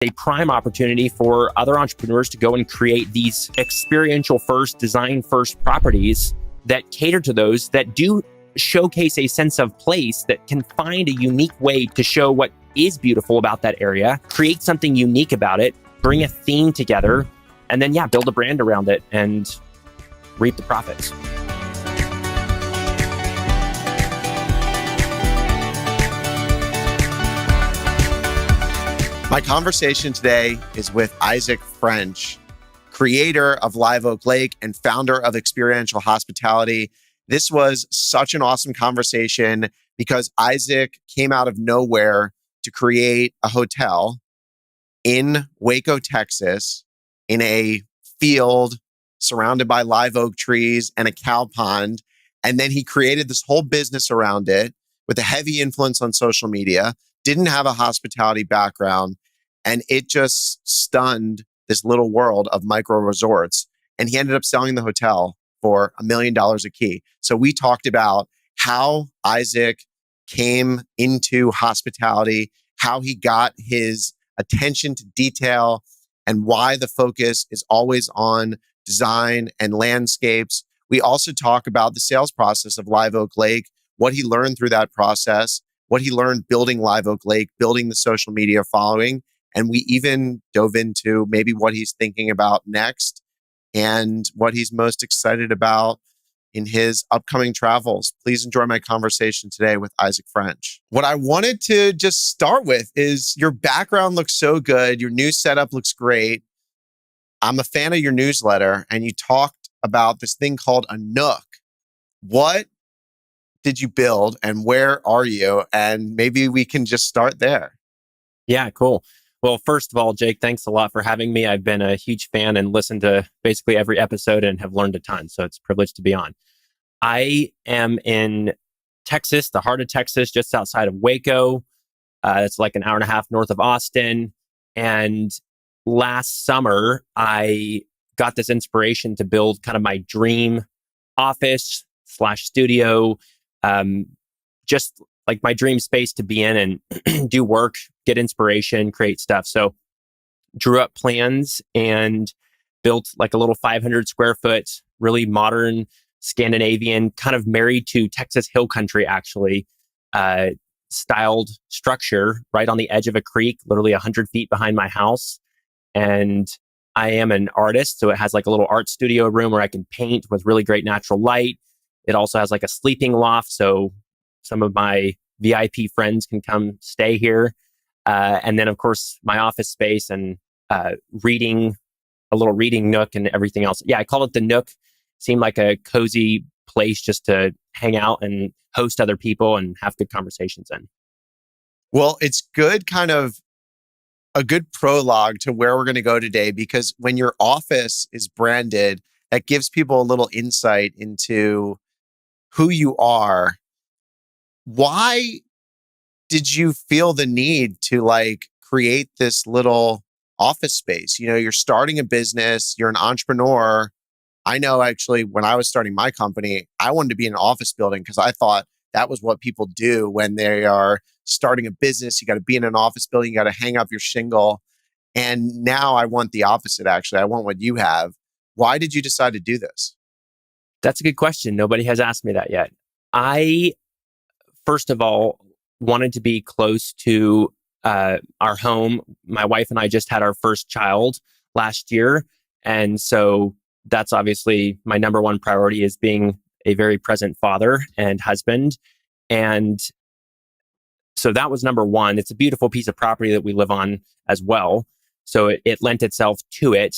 a prime opportunity for other entrepreneurs to go and create these experiential first, design first properties that cater to those that do showcase a sense of place, that can find a unique way to show what is beautiful about that area, create something unique about it, bring a theme together, and then, build a brand around it and reap the profits. My conversation today is with Isaac French, creator of Live Oak Lake and founder of Experiential Hospitality. This was such an awesome conversation because Isaac came out of nowhere to create a hotel in Waco, Texas, in a field surrounded by live oak trees and a cow pond. And then he created this whole business around it with a heavy influence on social media, didn't have a hospitality background, and it just stunned this little world of micro resorts. And he ended up selling the hotel for $1 million a key. So we talked about how Isaac came into hospitality, how he got his attention to detail, and why the focus is always on design and landscapes. We also talk about the sales process of Live Oak Lake, what he learned through that process, what he learned building Live Oak Lake, building the social media following. And we even dove into maybe what he's thinking about next and what he's most excited about in his upcoming travels. Please enjoy my conversation today with Isaac French. What I wanted to just start with is your background looks so good. Your new setup looks great. I'm a fan of your newsletter, and you talked about this thing called a Nook. What did you build and where are you? And maybe we can just start there. Yeah, cool. Well, first of all, Jake, thanks a lot for having me. I've been a huge fan and listened to basically every episode and have learned a ton. So it's a privilege to be on. I am in Texas, the heart of Texas, just outside of Waco. It's like an hour and a half north of Austin. And last summer, I got this inspiration to build kind of my dream office / studio, just like my dream space to be in and do work, get inspiration, create stuff. So drew up plans and built like a little 500 square foot, really modern Scandinavian, kind of married to Texas hill country, actually, styled structure right on the edge of a creek, literally 100 feet behind my house. And I am an artist, so it has like a little art studio room where I can paint with really great natural light. It also has like a sleeping loft, so some of my VIP friends can come stay here. And then, of course, my office space and a little reading nook and everything else. Yeah, I call it the Nook. Seemed like a cozy place just to hang out and host other people and have good conversations in. Well, it's good, kind of a good prologue to where we're going to go today, because when your office is branded, that gives people a little insight into who you are. Why did you feel the need to create this little office space? You know, you're starting a business, you're an entrepreneur. I know actually when I was starting my company, I wanted to be in an office building because I thought that was what people do when they are starting a business. You got to be in an office building, you got to hang up your shingle. And now I want the opposite, actually. I want what you have. Why did you decide to do this? That's a good question. Nobody has asked me that yet. I, first of all, wanted to be close to our home. My wife and I just had our first child last year. And so that's obviously my number one priority, is being a very present father and husband. And so that was number one. It's a beautiful piece of property that we live on as well. So it lent itself to it.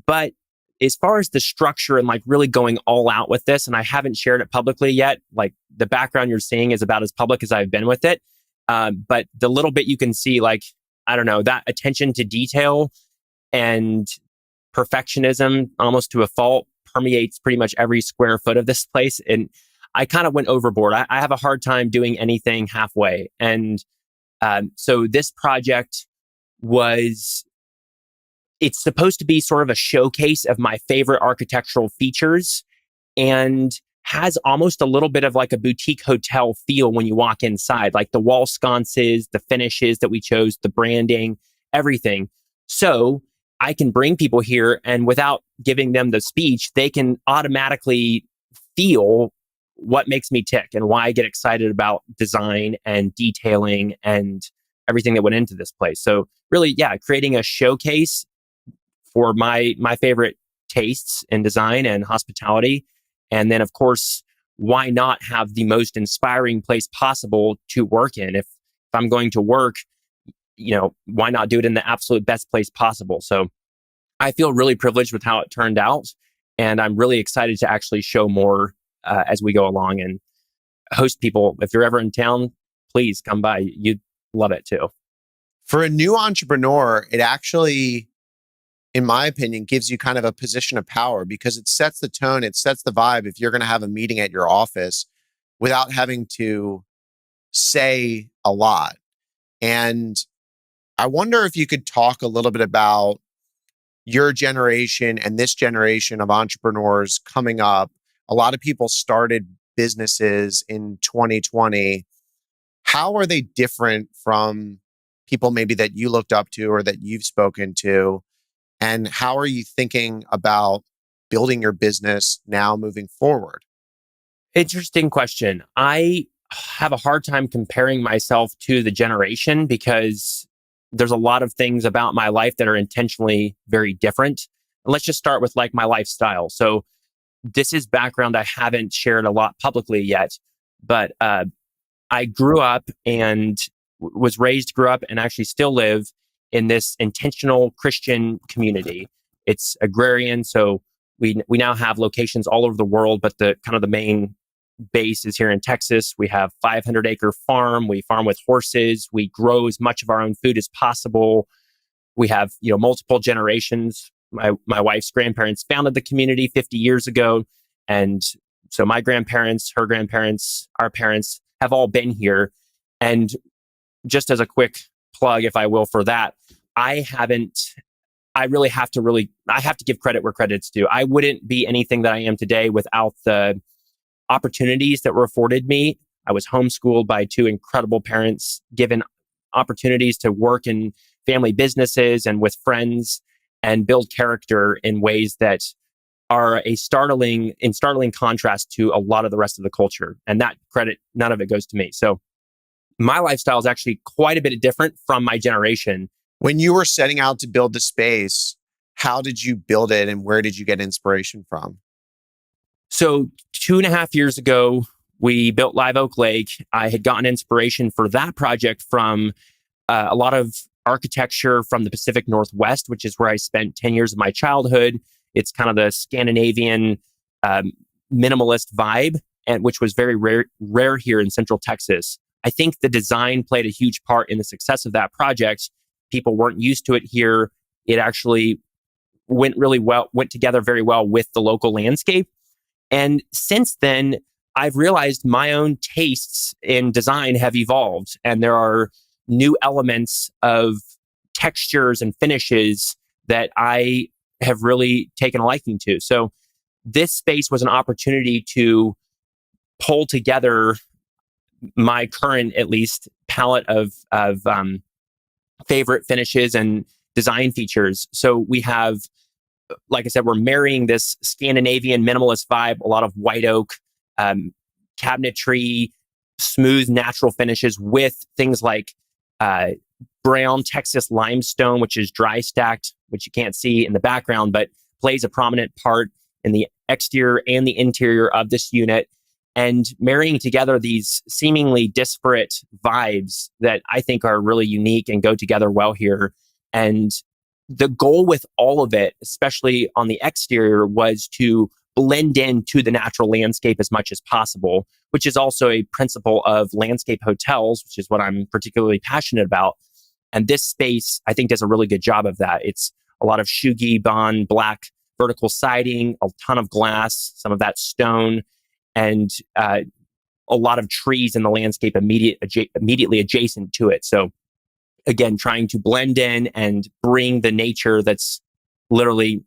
But as far as the structure and really going all out with this, and I haven't shared it publicly yet, the background you're seeing is about as public as I've been with it. But the little bit you can see, I don't know, that attention to detail and perfectionism almost to a fault permeates pretty much every square foot of this place. And I kind of went overboard. I have a hard time doing anything halfway. And so this project it's supposed to be sort of a showcase of my favorite architectural features, and has almost a little bit of like a boutique hotel feel when you walk inside, like the wall sconces, the finishes that we chose, the branding. everything. So I can bring people here, and without giving them the speech, they can automatically feel what makes me tick and why I get excited about design and detailing and everything that went into this place. So really, yeah, creating a showcase for my favorite tastes in design and hospitality. And then of course, why not have the most inspiring place possible to work in? If I'm going to work, why not do it in the absolute best place possible? So I feel really privileged with how it turned out. And I'm really excited to actually show more as we go along and host people. If you're ever in town, please come by. You'd love it too. For a new entrepreneur, it actually, in my opinion, gives you kind of a position of power because it sets the tone, it sets the vibe if you're going to have a meeting at your office without having to say a lot. And I wonder if you could talk a little bit about your generation and this generation of entrepreneurs coming up. A lot of people started businesses in 2020. How are they different from people maybe that you looked up to or that you've spoken to? And how are you thinking about building your business now moving forward? Interesting question. I have a hard time comparing myself to the generation because there's a lot of things about my life that are intentionally very different. And let's just start with like my lifestyle. So this is background I haven't shared a lot publicly yet, but I grew up and was raised, grew up, and actually still live in this intentional Christian community. It's agrarian, so we now have locations all over the world, but the kind of the main base is here in Texas. We have 500-acre farm. We farm with horses. We grow as much of our own food as possible. We have multiple generations. My wife's grandparents founded the community 50 years ago, and so my grandparents, her grandparents, our parents have all been here. And just as a quick plug, if I will, for that, I have to give credit where credit's due. I wouldn't be anything that I am today without the opportunities that were afforded me. I was homeschooled by two incredible parents, given opportunities to work in family businesses and with friends and build character in ways that are in startling contrast to a lot of the rest of the culture. And that credit, none of it goes to me. So my lifestyle is actually quite a bit different from my generation. When you were setting out to build the space, how did you build it and where did you get inspiration from? So 2.5 years ago, we built Live Oak Lake. I had gotten inspiration for that project from a lot of architecture from the Pacific Northwest, which is where I spent 10 years of my childhood. It's kind of the Scandinavian minimalist vibe, and which was very rare here in Central Texas. I think the design played a huge part in the success of that project. People weren't used to it here. It actually went together very well with the local landscape. And since then, I've realized my own tastes in design have evolved, and there are new elements of textures and finishes that I have really taken a liking to. So this space was an opportunity to pull together my current, at least, palette of favorite finishes and design features. So we have, like I said, we're marrying this Scandinavian minimalist vibe, a lot of white oak, cabinetry, smooth natural finishes with things like brown Texas limestone, which is dry stacked, which you can't see in the background, but plays a prominent part in the exterior and the interior of this unit. And marrying together these seemingly disparate vibes that I think are really unique and go together well here. And the goal with all of it, especially on the exterior, was to blend into the natural landscape as much as possible, which is also a principle of landscape hotels, which is what I'm particularly passionate about. And this space, I think, does a really good job of that. It's a lot of Shugi Bond black vertical siding, a ton of glass, some of that stone, and a lot of trees in the landscape immediately adjacent to it. So again, trying to blend in and bring the nature that's literally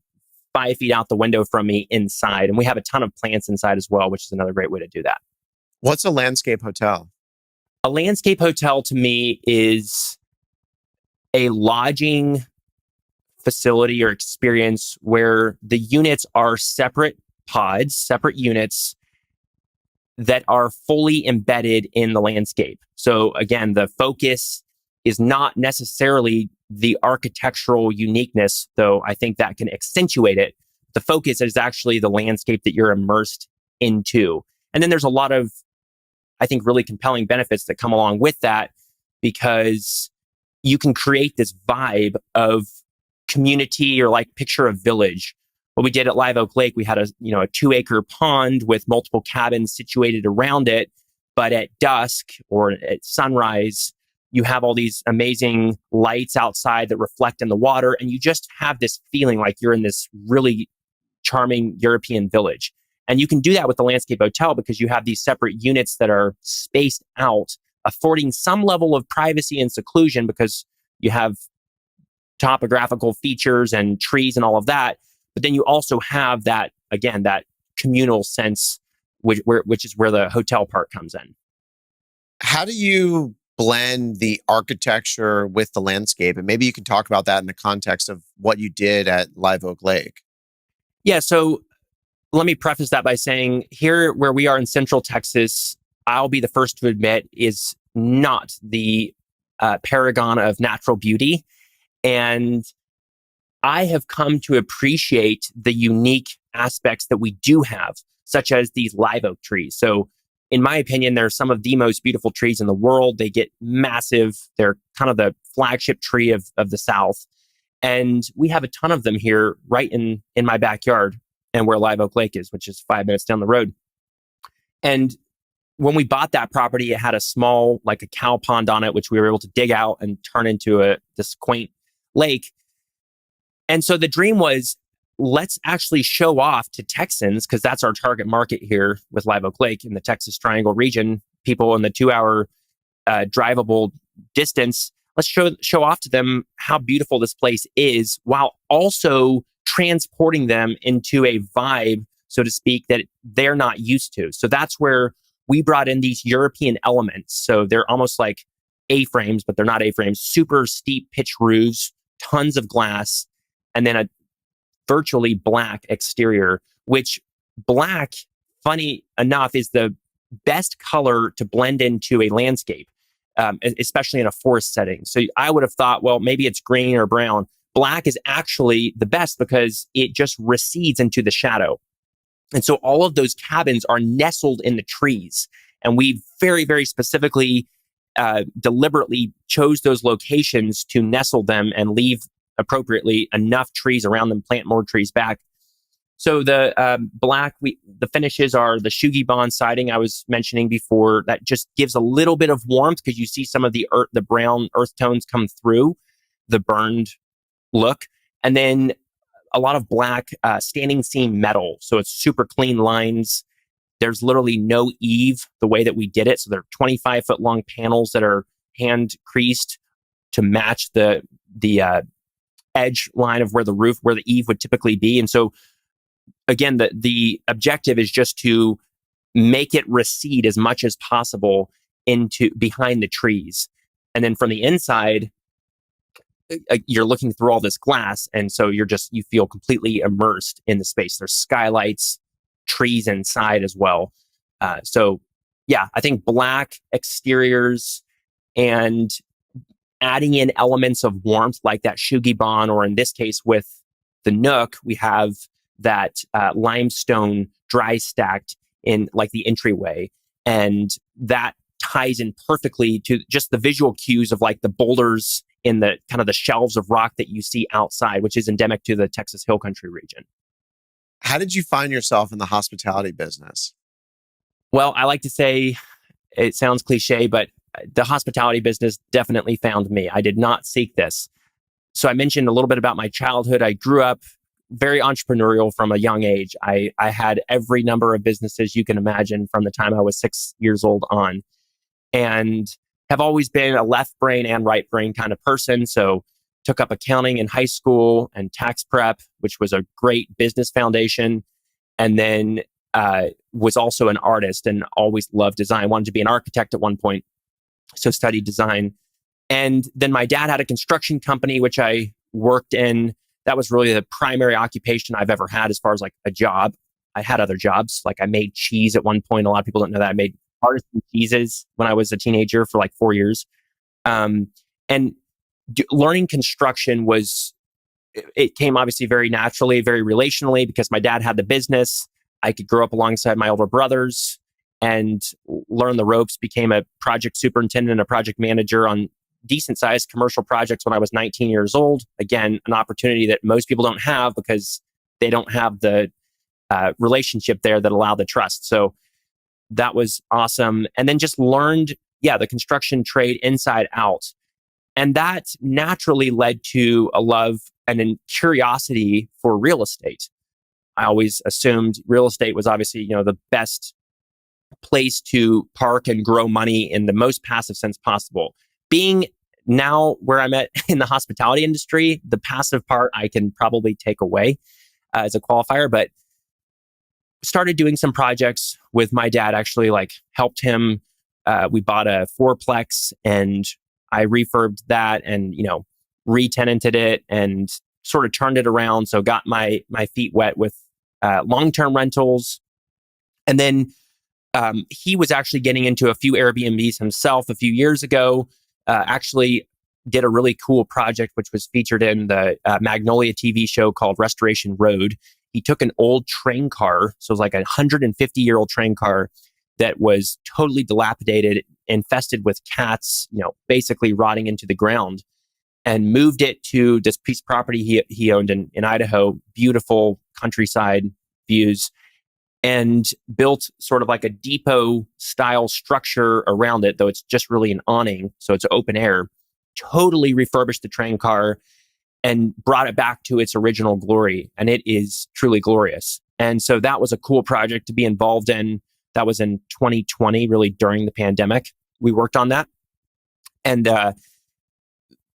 5 feet out the window from me inside. And we have a ton of plants inside as well, which is another great way to do that. What's a landscape hotel? A landscape hotel to me is a lodging facility or experience where the units are separate pods, separate units that are fully embedded in the landscape. So again, the focus is not necessarily the architectural uniqueness, though I think that can accentuate it. The focus is actually the landscape that you're immersed into. And then there's a lot of, I think, really compelling benefits that come along with that, because you can create this vibe of community, or like picture a village. What we did at Live Oak Lake, we had a 2-acre pond with multiple cabins situated around it. But at dusk or at sunrise, you have all these amazing lights outside that reflect in the water. And you just have this feeling like you're in this really charming European village. And you can do that with the landscape hotel because you have these separate units that are spaced out, affording some level of privacy and seclusion because you have topographical features and trees and all of that. But then you also have that, again, that communal sense, which is where the hotel part comes in. How do you blend the architecture with the landscape? And maybe you can talk about that in the context of what you did at Live Oak Lake. Yeah, so let me preface that by saying here where we are in Central Texas, I'll be the first to admit, is not the paragon of natural beauty. And I have come to appreciate the unique aspects that we do have, such as these live oak trees. So in my opinion, they're some of the most beautiful trees in the world. They get massive. They're kind of the flagship tree of the South. And we have a ton of them here right in my backyard and where Live Oak Lake is, which is 5 minutes down the road. And when we bought that property, it had a small, like a cow pond on it, which we were able to dig out and turn into this quaint lake. And so the dream was, let's actually show off to Texans, because that's our target market here with Live Oak Lake in the Texas Triangle region, people in the 2-hour drivable distance. Let's show off to them how beautiful this place is, while also transporting them into a vibe, so to speak, that they're not used to. So that's where we brought in these European elements. So they're almost like A-frames, but they're not A-frames, super steep pitch roofs, tons of glass, and then a virtually black exterior, which black, funny enough, is the best color to blend into a landscape, especially in a forest setting. So I would have thought, well, maybe it's green or brown. Black is actually the best because it just recedes into the shadow. And so all of those cabins are nestled in the trees. And we very, very specifically, deliberately chose those locations to nestle them and leave appropriately enough trees around them, plant more trees back. So the black, the finishes are the Shugibon siding I was mentioning before. That just gives a little bit of warmth because you see some of the brown earth tones come through the burned look. And then a lot of black standing seam metal. So it's super clean lines. There's literally no eave the way that we did it. So they're 25-foot long panels that are hand creased to match the edge line of where the eave would typically be. And so again, the objective is just to make it recede as much as possible into behind the trees. And then from the inside, you're looking through all this glass. And so you feel completely immersed in the space. There's skylights, trees inside as well. So yeah, I think black exteriors and adding in elements of warmth like that Shugibon, or in this case with the Nook, we have that limestone dry stacked in like the entryway. And that ties in perfectly to just the visual cues of like the boulders in the kind of the shelves of rock that you see outside, which is endemic to the Texas Hill Country region. How did you find yourself in the hospitality business? Well, I like to say, it sounds cliche, but the hospitality business definitely found me. I did not seek this. So I mentioned a little bit about my childhood. I grew up very entrepreneurial from a young age. I had every number of businesses you can imagine from the time I was 6 years old on, and have always been a left brain and right brain kind of person. So took up accounting in high school and tax prep, which was a great business foundation. And then was also an artist and always loved design. Wanted to be an architect at one point. So studied design. And then my dad had a construction company, which I worked in. That was really the primary occupation I've ever had as far as like a job. I had other jobs. Like I made cheese at one point. A lot of people don't know that. I made artisan cheeses when I was a teenager for like 4 years. And learning construction it came obviously very naturally, very relationally, because my dad had the business. I could grow up alongside my older brothers and learn the ropes, became a project superintendent, a project manager on decent sized commercial projects when I was 19 years old. Again, an opportunity that most people don't have because they don't have the relationship there that allow the trust. So that was awesome. And then just learned, the construction trade inside out. And that naturally led to a love and a curiosity for real estate. I always assumed real estate was obviously, the best place to park and grow money in the most passive sense possible. Being now where I'm at in the hospitality industry, the passive part I can probably take away as a qualifier, but started doing some projects with my dad, actually like helped him. We bought a fourplex and I refurbed that and, re-tenanted it and sort of turned it around. So got my feet wet with long-term rentals. And then he was actually getting into a few Airbnbs himself a few years ago. Actually did a really cool project, which was featured in the Magnolia TV show called Restoration Road. He took an old train car, so it was like a 150-year-old train car that was totally dilapidated, infested with cats, basically rotting into the ground, and moved it to this piece of property he owned in Idaho, beautiful countryside views, and built sort of like a depot style structure around it, though it's just really an awning, so it's open air. Totally refurbished the train car and brought it back to its original glory. And it is truly glorious. And so that was a cool project to be involved in. That was in 2020, really during the pandemic. We worked on that. And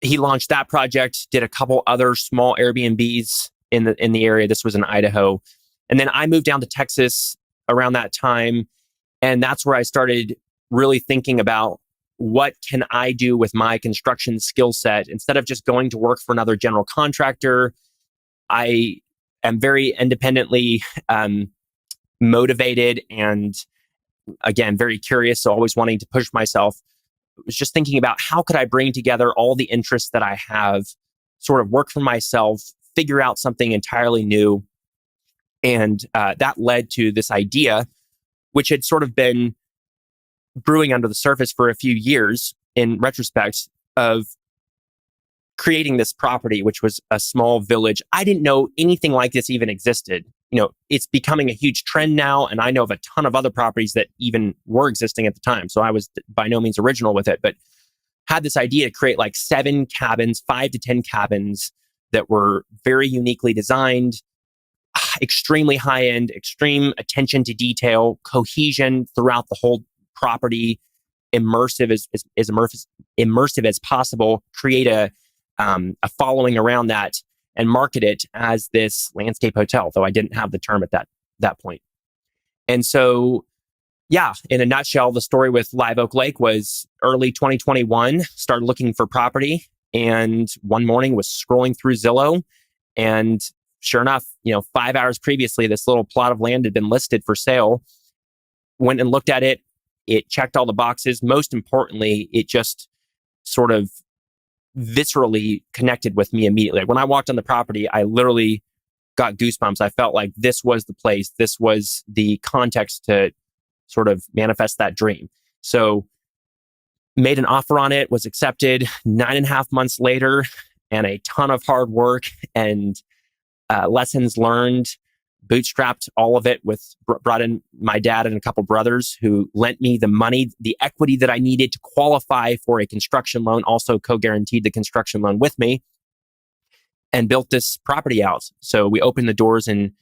he launched that project, did a couple other small Airbnbs in the area. This was in Idaho. And then I moved down to Texas around that time. And that's where I started really thinking about what can I do with my construction skill set instead of just going to work for another general contractor. I am very independently motivated and, again, very curious. So always wanting to push myself. I was just thinking about how could I bring together all the interests that I have, sort of work for myself, figure out something entirely new. And that led to this idea, which had sort of been brewing under the surface for a few years in retrospect, of creating this property, which was a small village. I didn't know anything like this even existed. It's becoming a huge trend now. And I know of a ton of other properties that even were existing at the time. So I was by no means original with it, but had this idea to create like 7 cabins, 5 to 10 cabins that were very uniquely designed, extremely high end, extreme attention to detail, cohesion throughout the whole property, immersive as possible, create a following around that and market it as this landscape hotel, though I didn't have the term at that point. And so, in a nutshell, the story with Live Oak Lake was early 2021, started looking for property, and one morning was scrolling through Zillow, and sure enough, 5 hours previously, this little plot of land had been listed for sale. Went and looked at it. It checked all the boxes. Most importantly, it just sort of viscerally connected with me immediately. When I walked on the property, I literally got goosebumps. I felt like this was the place. This was the context to sort of manifest that dream. So made an offer on it, was accepted 9.5 months later, and a ton of hard work and lessons learned, bootstrapped all of it brought in my dad and a couple brothers who lent me the money, the equity that I needed to qualify for a construction loan, also co-guaranteed the construction loan with me, and built this property out. So we opened the doors in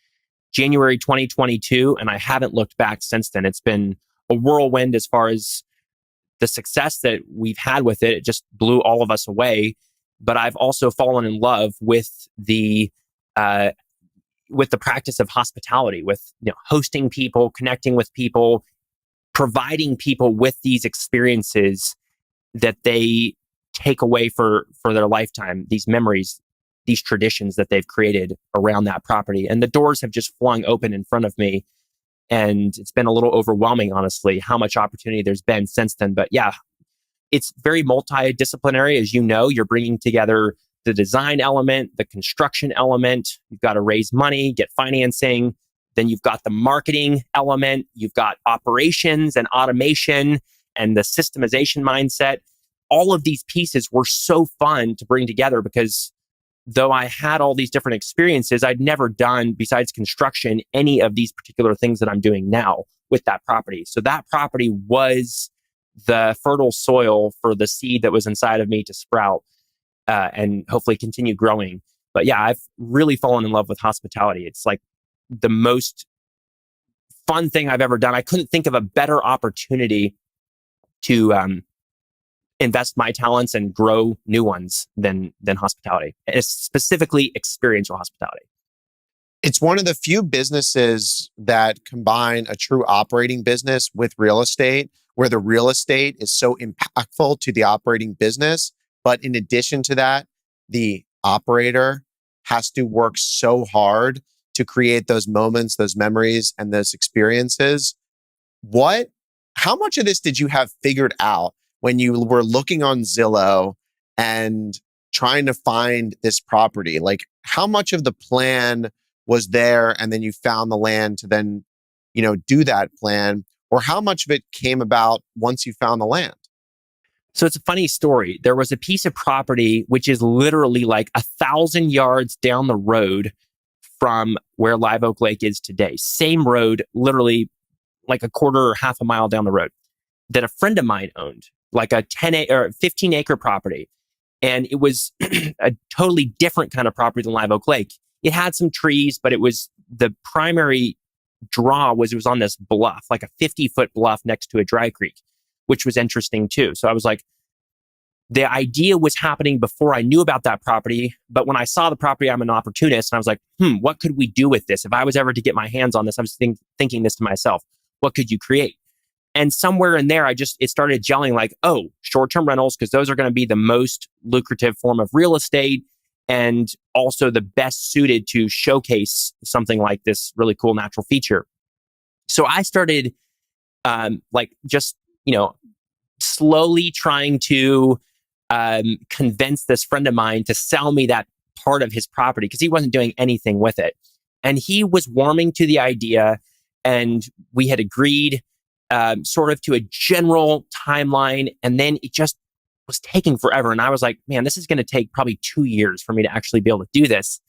January 2022, and I haven't looked back since then. It's been a whirlwind as far as the success that we've had with it. It just blew all of us away. But I've also fallen in love with the practice of hospitality, with hosting people, connecting with people, providing people with these experiences that they take away for their lifetime, these memories, these traditions that they've created around that property. And the doors have just flung open in front of me. And it's been a little overwhelming, honestly, how much opportunity there's been since then. But yeah, it's very multidisciplinary. As you know, you're bringing together the design element, the construction element. You've got to raise money, get financing. Then you've got the marketing element. You've got operations and automation and the systemization mindset. All of these pieces were so fun to bring together because though I had all these different experiences, I'd never done, besides construction, any of these particular things that I'm doing now with that property. So that property was the fertile soil for the seed that was inside of me to sprout and hopefully continue growing. But yeah, I've really fallen in love with hospitality. It's like the most fun thing I've ever done. I couldn't think of a better opportunity to invest my talents and grow new ones than hospitality. It's specifically experiential hospitality. It's one of the few businesses that combine a true operating business with real estate, where the real estate is so impactful to the operating business. But in addition to that, the operator has to work so hard to create those moments, those memories, and those experiences. How much of this did you have figured out when you were looking on Zillow and trying to find this property? Like, how much of the plan was there and then you found the land to then, do that plan? Or how much of it came about once you found the land? So it's a funny story. There was a piece of property which is literally like 1,000 yards down the road from where Live Oak Lake is today. Same road, literally like a quarter or half a mile down the road, that a friend of mine owned, like a 15 acre property. And it was a totally different kind of property than Live Oak Lake. It had some trees, but it was the primary draw was it was on this bluff, like a 50-foot bluff next to a dry creek, which was interesting too. So I was like, the idea was happening before I knew about that property. But when I saw the property, I'm an opportunist. And I was like, what could we do with this? If I was ever to get my hands on this, I was thinking this to myself, what could you create? And somewhere in there, it started gelling like, oh, short-term rentals, because those are going to be the most lucrative form of real estate and also the best suited to showcase something like this really cool natural feature. So I started slowly trying to convince this friend of mine to sell me that part of his property because he wasn't doing anything with it. And he was warming to the idea, and we had agreed sort of to a general timeline. And then it just was taking forever. And I was like, man, this is going to take probably 2 years for me to actually be able to do this.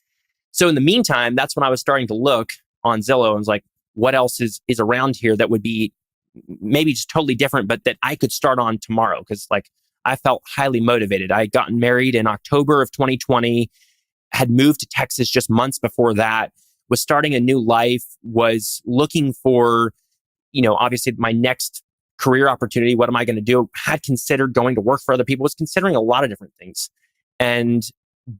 So in the meantime, that's when I was starting to look on Zillow and was like, what else is around here that would be maybe just totally different, but that I could start on tomorrow? Because like I felt highly motivated. I had gotten married in October of 2020, had moved to Texas just months before that, was starting a new life, was looking for, obviously my next career opportunity. What am I going to do? Had considered going to work for other people, was considering a lot of different things. And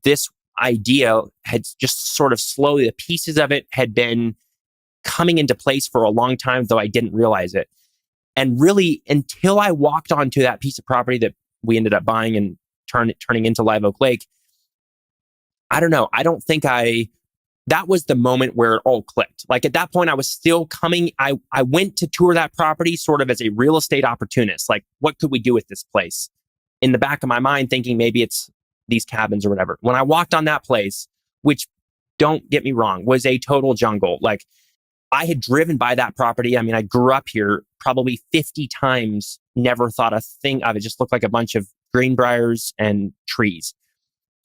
this idea had just sort of slowly, the pieces of it had been coming into place for a long time, though I didn't realize it. And really, until I walked onto that piece of property that we ended up buying and turning into Live Oak Lake, I don't know. I don't think that was the moment where it all clicked. Like at that point, I was still coming. I went to tour that property sort of as a real estate opportunist. Like, what could we do with this place? In the back of my mind, thinking maybe it's these cabins or whatever. When I walked on that place, which, don't get me wrong, was a total jungle. Like, I had driven by that property. I mean, I grew up here probably 50 times, never thought a thing of it. Just looked like a bunch of greenbriers and trees,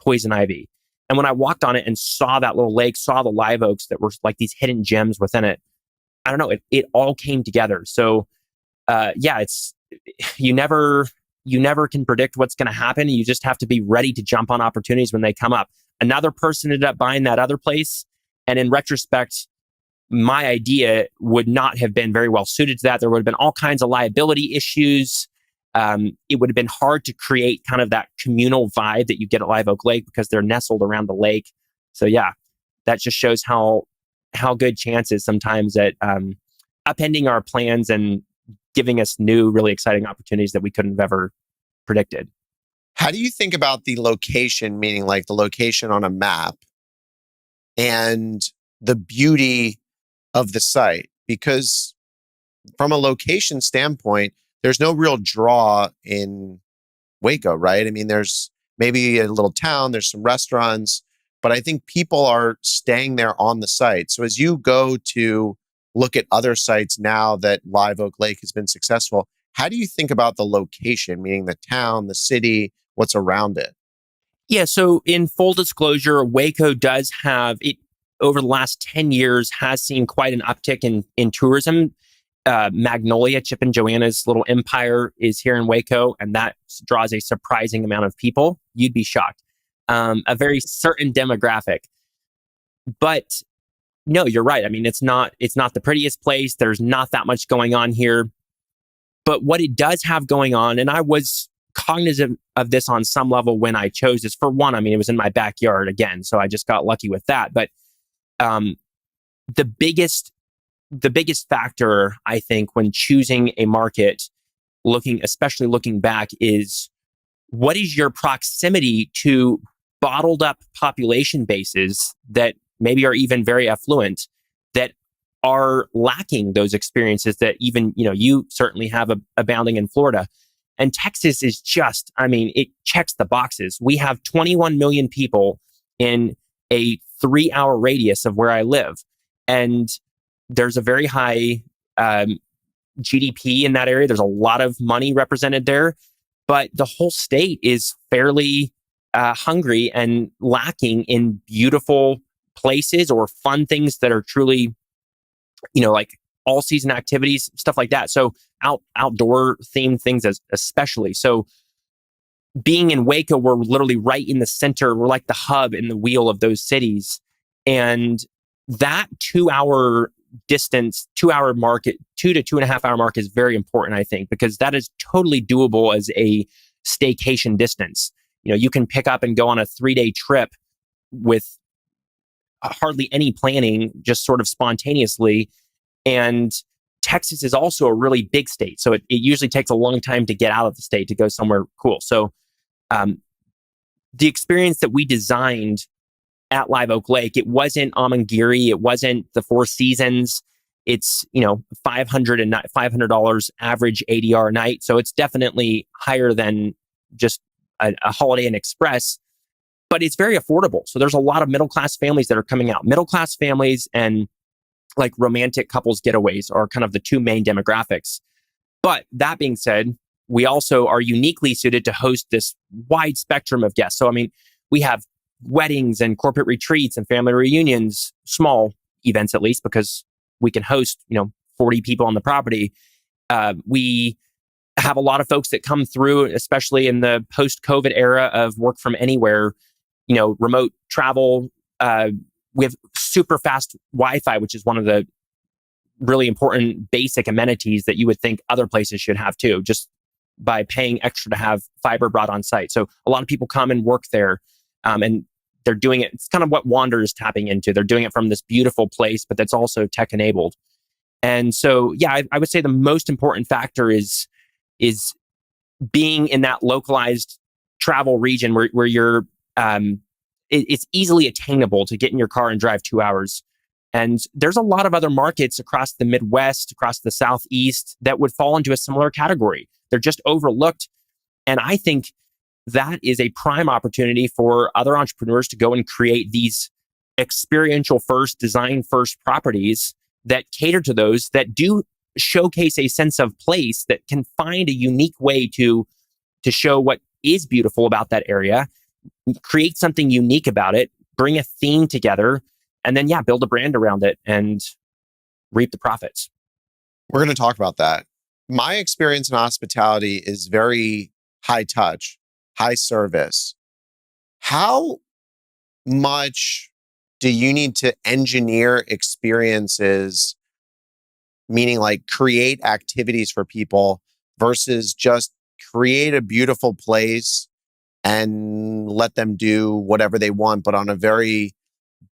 poison ivy. And when I walked on it and saw that little lake, saw the live oaks that were like these hidden gems within it, I don't know, it all came together. So it's you never can predict what's going to happen. You just have to be ready to jump on opportunities when they come up. Another person ended up buying that other place. And in retrospect, my idea would not have been very well suited to that. There would have been all kinds of liability issues. It would have been hard to create kind of that communal vibe that you get at Live Oak Lake because they're nestled around the lake. So yeah, that just shows how good chance is sometimes at upending our plans and giving us new, really exciting opportunities that we couldn't have ever predicted. How do you think about the location, meaning like the location on a map and the beauty of the site? Because from a location standpoint, there's no real draw in Waco, right? I mean, there's maybe a little town, there's some restaurants, but I think people are staying there on the site. So as you go to look at other sites now that Live Oak Lake has been successful, how do you think about the location, meaning the town, the city, what's around it? Yeah, so in full disclosure, Waco does have it over the last 10 years has seen quite an uptick in tourism. Magnolia, Chip and Joanna's little empire is here in Waco, and that draws a surprising amount of people. You'd be shocked. A very certain demographic. But no, you're right. I mean, it's not the prettiest place. There's not that much going on here. But what it does have going on, and I was cognizant of this on some level when I chose this. For one, I mean, it was in my backyard again, so I just got lucky with that. But um, the biggest the biggest factor, I think, when choosing a market, especially looking back, is what is your proximity to bottled up population bases that maybe are even very affluent, that are lacking those experiences that even, you certainly have abounding in Florida. And Texas is just, I mean, it checks the boxes. We have 21 million people in a 3-hour radius of where I live. And there's a very high GDP in that area. There's a lot of money represented there, but the whole state is fairly hungry and lacking in beautiful places or fun things that are truly, like all season activities, stuff like that. So outdoor themed things especially. So being in Waco, we're literally right in the center. We're like the hub in the wheel of those cities. And that 2-hour distance, 2-hour market, 2 to 2.5 hour mark is very important, I think, because that is totally doable as a staycation distance. You can pick up and go on a 3-day trip with hardly any planning, just sort of spontaneously. And Texas is also a really big state. So it usually takes a long time to get out of the state to go somewhere cool. So the experience that we designed at Live Oak Lake, it wasn't Amangiri, it wasn't the Four Seasons. It's, $500 average ADR a night. So it's definitely higher than just a Holiday Inn Express, but it's very affordable. So there's a lot of middle-class families that are coming out. Middle-class families and like romantic couples getaways are kind of the two main demographics. But that being said, we also are uniquely suited to host this wide spectrum of guests. So, I mean, we have weddings and corporate retreats and family reunions, small events at least, because we can host, 40 people on the property. We have a lot of folks that come through, especially in the post-COVID era of work from anywhere, remote travel. We have super fast Wi-Fi, which is one of the really important basic amenities that you would think other places should have too, just by paying extra to have fiber brought on site. So a lot of people come and work there, and they're doing it. It's kind of what Wander is tapping into. They're doing it from this beautiful place, but that's also tech enabled. And so, yeah, I would say the most important factor is being in that localized travel region where you're, it's easily attainable to get in your car and drive 2 hours. And there's a lot of other markets across the Midwest, across the Southeast that would fall into a similar category. They're just overlooked. And I think that is a prime opportunity for other entrepreneurs to go and create these experiential first, design first properties that cater to those, that do showcase a sense of place, that can find a unique way to show what is beautiful about that area, create something unique about it, bring a theme together, and then, build a brand around it and reap the profits. We're going to talk about that. My experience in hospitality is very high touch, high service. How much do you need to engineer experiences, meaning like create activities for people, versus just create a beautiful place and let them do whatever they want, but on a very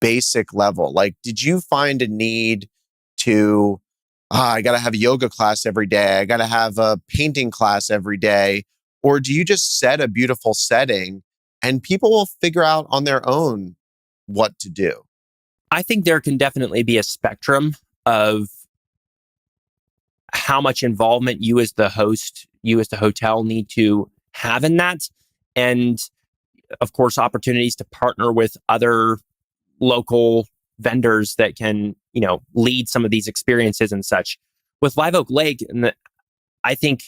basic level? Like, did you find a need to, I got to have a yoga class every day, I got to have a painting class every day? Or do you just set a beautiful setting and people will figure out on their own what to do? I think there can definitely be a spectrum of how much involvement you as the host, you as the hotel need to have in that. And of course, opportunities to partner with other local vendors that can, lead some of these experiences and such. With Live Oak Lake, I think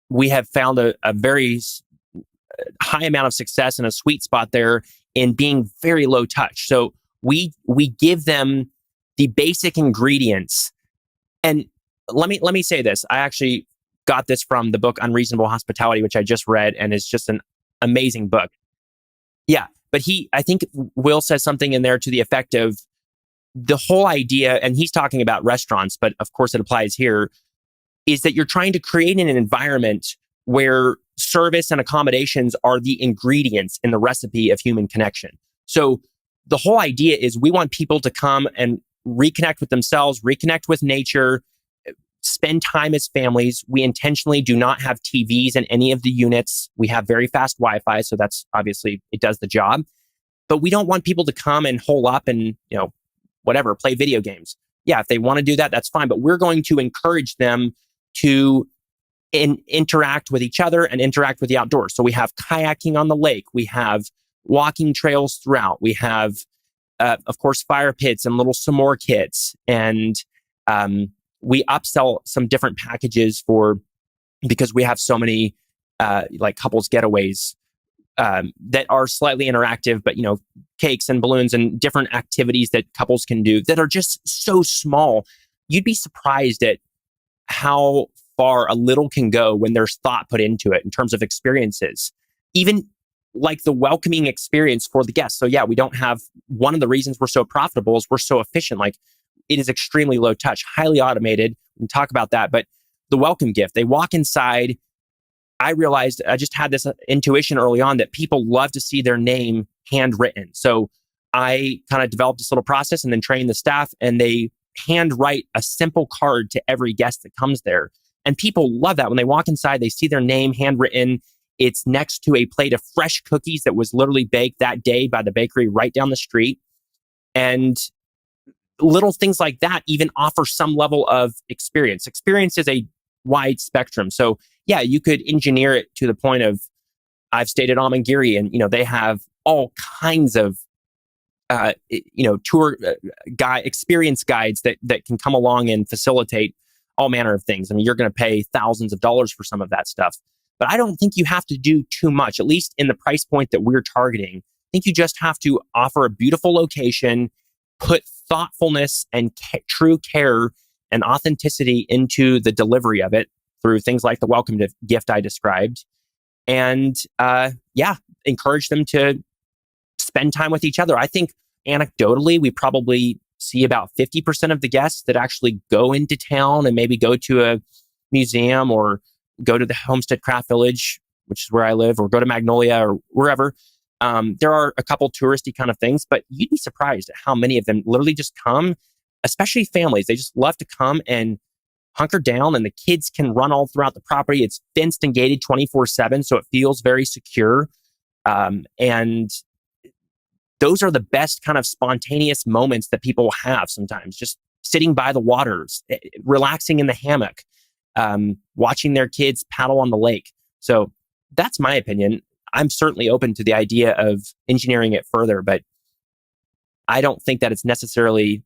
we have found a very high amount of success and a sweet spot there in being very low touch. So we give them the basic ingredients. And let me say this. I actually got this from the book Unreasonable Hospitality, which I just read, and is just an amazing book. Yeah. But I think Will says something in there to the effect of the whole idea, and he's talking about restaurants, but of course it applies here, is that you're trying to create an environment where service and accommodations are the ingredients in the recipe of human connection. So the whole idea is we want people to come and reconnect with themselves, reconnect with nature, spend time as families. We intentionally do not have TVs in any of the units. We have very fast Wi-Fi, so that's obviously, it does the job. But we don't want people to come and hole up and, whatever, play video games. Yeah, if they want to do that, that's fine. But we're going to encourage them to interact with each other and interact with the outdoors. So we have kayaking on the lake. We have walking trails throughout. We have, of course, fire pits and little s'more kits. And we upsell some different packages because we have so many like couples getaways that are slightly interactive, but cakes and balloons and different activities that couples can do that are just so small. You'd be surprised at how far a little can go when there's thought put into it in terms of experiences. Even like the welcoming experience for the guests. So yeah, we don't have, one of the reasons we're so profitable is we're so efficient. Like it is extremely low touch, highly automated. We can talk about that, but the welcome gift, they walk inside. I realized I just had this intuition early on that people love to see their name handwritten. So I kind of developed this little process and then trained the staff, and they handwrite a simple card to every guest that comes there. And people love that. When they walk inside, they see their name handwritten. It's next to a plate of fresh cookies that was literally baked that day by the bakery right down the street. And little things like that even offer some level of experience. Experience is a wide spectrum. So yeah, you could engineer it to the point of, I've stayed at Amangiri, and they have all kinds of tour experience guides that can come along and facilitate all manner of things. I mean, you're going to pay thousands of dollars for some of that stuff, but I don't think you have to do too much, at least in the price point that we're targeting. I think you just have to offer a beautiful location, put thoughtfulness and true care and authenticity into the delivery of it through things like the welcome gift I described. And encourage them to spend time with each other. I think anecdotally, we probably see about 50% of the guests that actually go into town and maybe go to a museum or go to the Homestead Craft Village, which is where I live, or go to Magnolia or wherever. There are a couple touristy kind of things, but you'd be surprised at how many of them literally just come, especially families. They just love to come and hunker down, and the kids can run all throughout the property. It's fenced and gated 24/7, so it feels very secure. And those are the best kind of spontaneous moments that people have sometimes, just sitting by the waters, relaxing in the hammock, watching their kids paddle on the lake. So that's my opinion. I'm certainly open to the idea of engineering it further, but I don't think that it's necessarily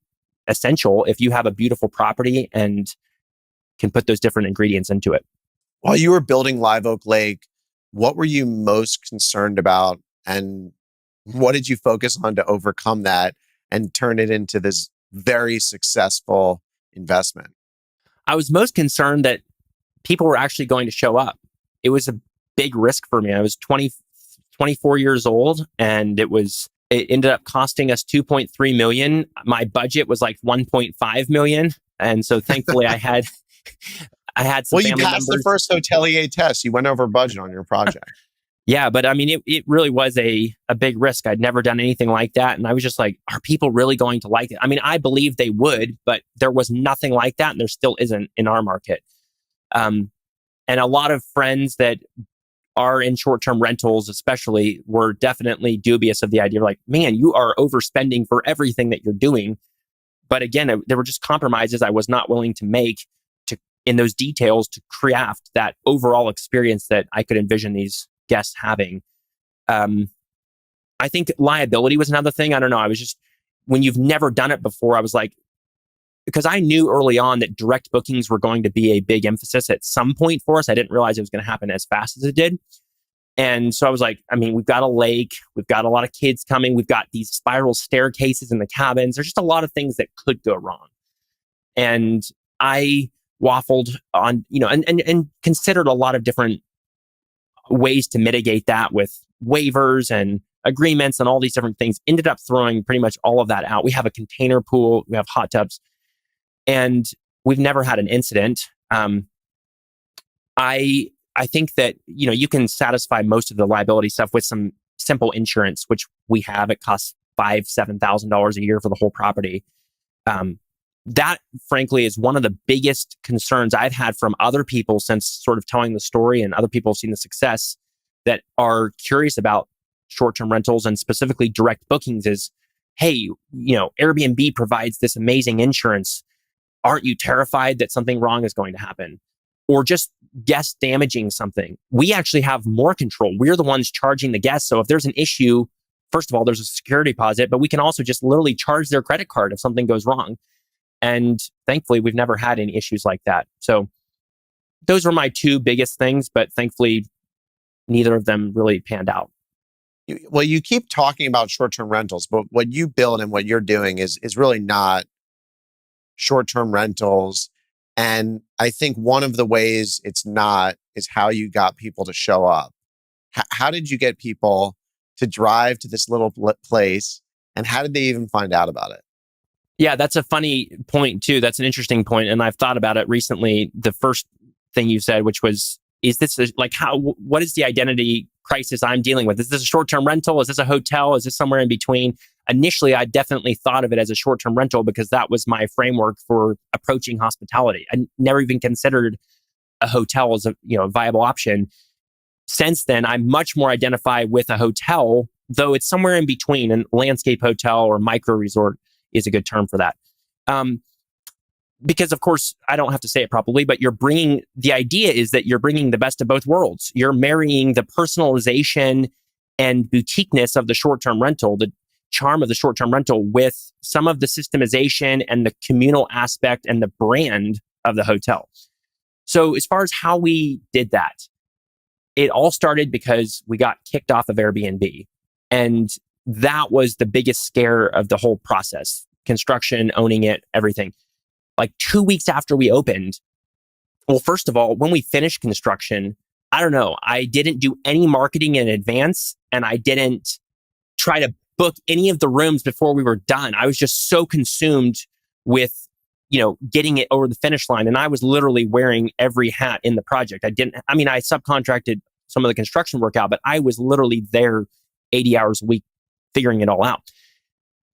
essential if you have a beautiful property and can put those different ingredients into it. While you were building Live Oak Lake, what were you most concerned about, and what did you focus on to overcome that and turn it into this very successful investment? I was most concerned that people were actually going to show up. It was a big risk for me. I was 24 years old, and it ended up costing us 2.3 million. My budget was like 1.5 million. And so thankfully I had some well, family you passed members. the first hotelier test. You went over budget on your project. Yeah, but I mean, it really was a big risk. I'd never done anything like that. And I was just like, are people really going to like it? I mean, I believe they would, but there was nothing like that. And there still isn't in our market. And a lot of friends that are in short-term rentals, especially, were definitely dubious of the idea of like, man, you are overspending for everything that you're doing. But again, there were just compromises I was not willing to make to in those details to craft that overall experience that I could envision these guests having. I think liability was another thing. I don't know. I was just, when you've never done it before, I was like, because I knew early on that direct bookings were going to be a big emphasis at some point for us. I didn't realize it was going to happen as fast as it did. And so I was like, I mean, we've got a lake, we've got a lot of kids coming, we've got these spiral staircases in the cabins. There's just a lot of things that could go wrong. And I waffled on, and considered a lot of different ways to mitigate that with waivers and agreements and all these different things. Ended up throwing pretty much all of that out. We have a container pool, we have hot tubs, and we've never had an incident. I think that, you can satisfy most of the liability stuff with some simple insurance, which we have. It costs $5,000-$7,000 a year for the whole property. That, frankly, is one of the biggest concerns I've had from other people since sort of telling the story, and other people have seen the success that are curious about short-term rentals and specifically direct bookings is, hey, Airbnb provides this amazing insurance. Aren't you terrified that something wrong is going to happen? Or just guests damaging something? We actually have more control. We're the ones charging the guests. So if there's an issue, first of all, there's a security deposit, but we can also just literally charge their credit card if something goes wrong. And thankfully, we've never had any issues like that. So those were my two biggest things, but thankfully, neither of them really panned out. Well, you keep talking about short-term rentals, but what you build and what you're doing is really not short-term rentals. And I think one of the ways it's not is how you got people to show up. How did you get people to drive to this little place, and how did they even find out about it? Yeah, that's a funny point too. That's an interesting point, and I've thought about it recently. The first thing you said, which was, is this what is the identity crisis I'm dealing with? Is this a short-term rental? Is this a hotel? Is this somewhere in between? Initially, I definitely thought of it as a short-term rental because that was my framework for approaching hospitality. I never even considered a hotel as a viable option. Since then, I much more identify with a hotel, though it's somewhere in between. A landscape hotel or micro resort is a good term for that. Because of course, I don't have to say it properly, but the idea is that you're bringing the best of both worlds. You're marrying the personalization and boutiqueness of the short-term rental, the charm of the short-term rental, with some of the systemization and the communal aspect and the brand of the hotel. So as far as how we did that, it all started because we got kicked off of Airbnb. And that was the biggest scare of the whole process. Construction, owning it, everything. Like 2 weeks after we opened, well, first of all, when we finished construction, I don't know, I didn't do any marketing in advance, and I didn't try to book any of the rooms before we were done. I was just so consumed with, getting it over the finish line. And I was literally wearing every hat in the project. I subcontracted some of the construction work out, but I was literally there 80 hours a week figuring it all out.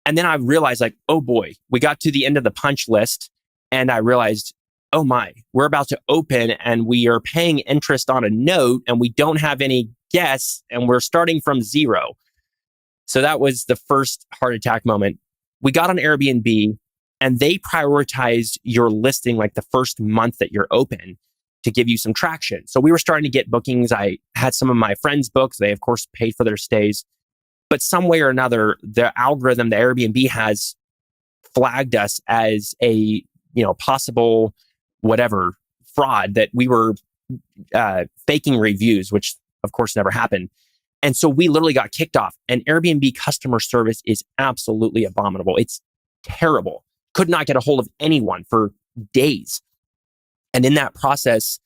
And then I realized, like, oh boy, we got to the end of the punch list. And I realized, oh my, we're about to open and we are paying interest on a note and we don't have any guests and we're starting from zero. So that was the first heart attack moment. We got on Airbnb and they prioritized your listing like the first month that you're open to give you some traction. So we were starting to get bookings. I had some of my friends booked. They, of course, paid for their stays. But some way or another, the algorithm, the Airbnb has flagged us as a possible whatever fraud, that we were faking reviews, which of course never happened. And so we literally got kicked off. And Airbnb customer service is absolutely abominable. It's terrible. Could not get a hold of anyone for days. And in that process,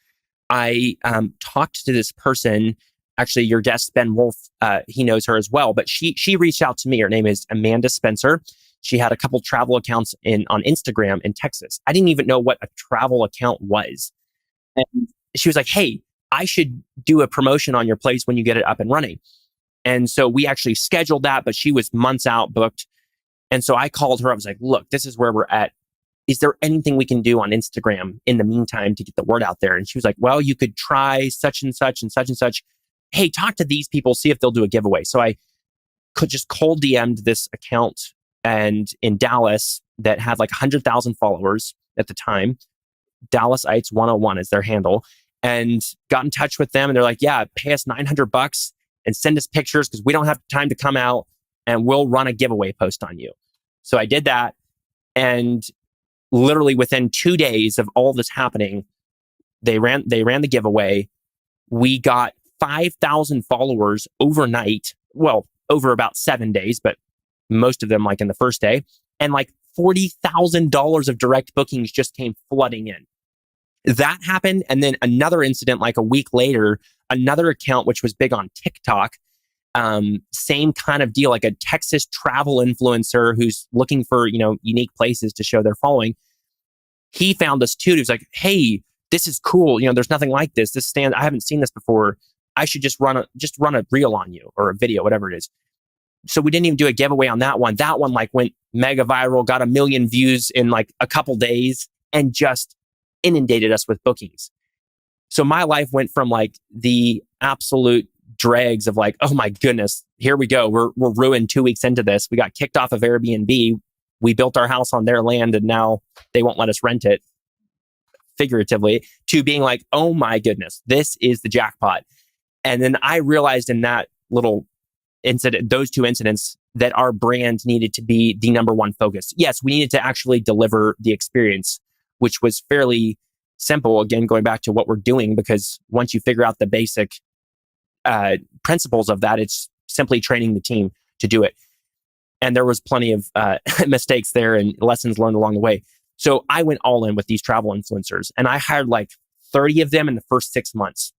I talked to this person, actually your guest, Ben Wolf, he knows her as well, but she reached out to me. Her name is Amanda Spencer. She had a couple travel accounts on Instagram in Texas. I didn't even know what a travel account was. And she was like, hey, I should do a promotion on your place when you get it up and running. And so we actually scheduled that, but she was months out booked. And so I called her. I was like, look, this is where we're at. Is there anything we can do on Instagram in the meantime to get the word out there? And she was like, well, you could try such and such and such and such. hey, talk to these people, see if they'll do a giveaway. So I could just cold DM'd this account and in Dallas that had like 100,000 followers at the time. Dallasites 101 is their handle, and got in touch with them. And they're like, yeah, pay us $900 and send us pictures because we don't have time to come out, and we'll run a giveaway post on you. So I did that. And literally within 2 days of all this happening, they ran the giveaway. We got 5,000 followers overnight. Well, over about 7 days, but most of them like in the first day. And like $40,000 of direct bookings just came flooding in. That happened. And then another incident like a week later, another account, which was big on TikTok, same kind of deal, like a Texas travel influencer who's looking for, unique places to show their following. He found us too. He was like, hey, this is cool. There's nothing like this. I haven't seen this before. I should just run a reel on you or a video, whatever it is. So we didn't even do a giveaway on that one. That one like went mega viral, got 1 million views in like a couple days, and just inundated us with bookings. So my life went from like the absolute dregs of like, oh my goodness, here we go. We're ruined 2 weeks into this. We got kicked off of Airbnb. We built our house on their land and now they won't let us rent it, figuratively, to being like, oh my goodness, this is the jackpot. And then I realized in that little incident, those two incidents, that our brand needed to be the number one focus. Yes, we needed to actually deliver the experience, which was fairly simple. Again, going back to what we're doing, because once you figure out the basic principles of that, it's simply training the team to do it. And there was plenty of mistakes there and lessons learned along the way. So I went all in with these travel influencers, and I hired like 30 of them in the first 6 months.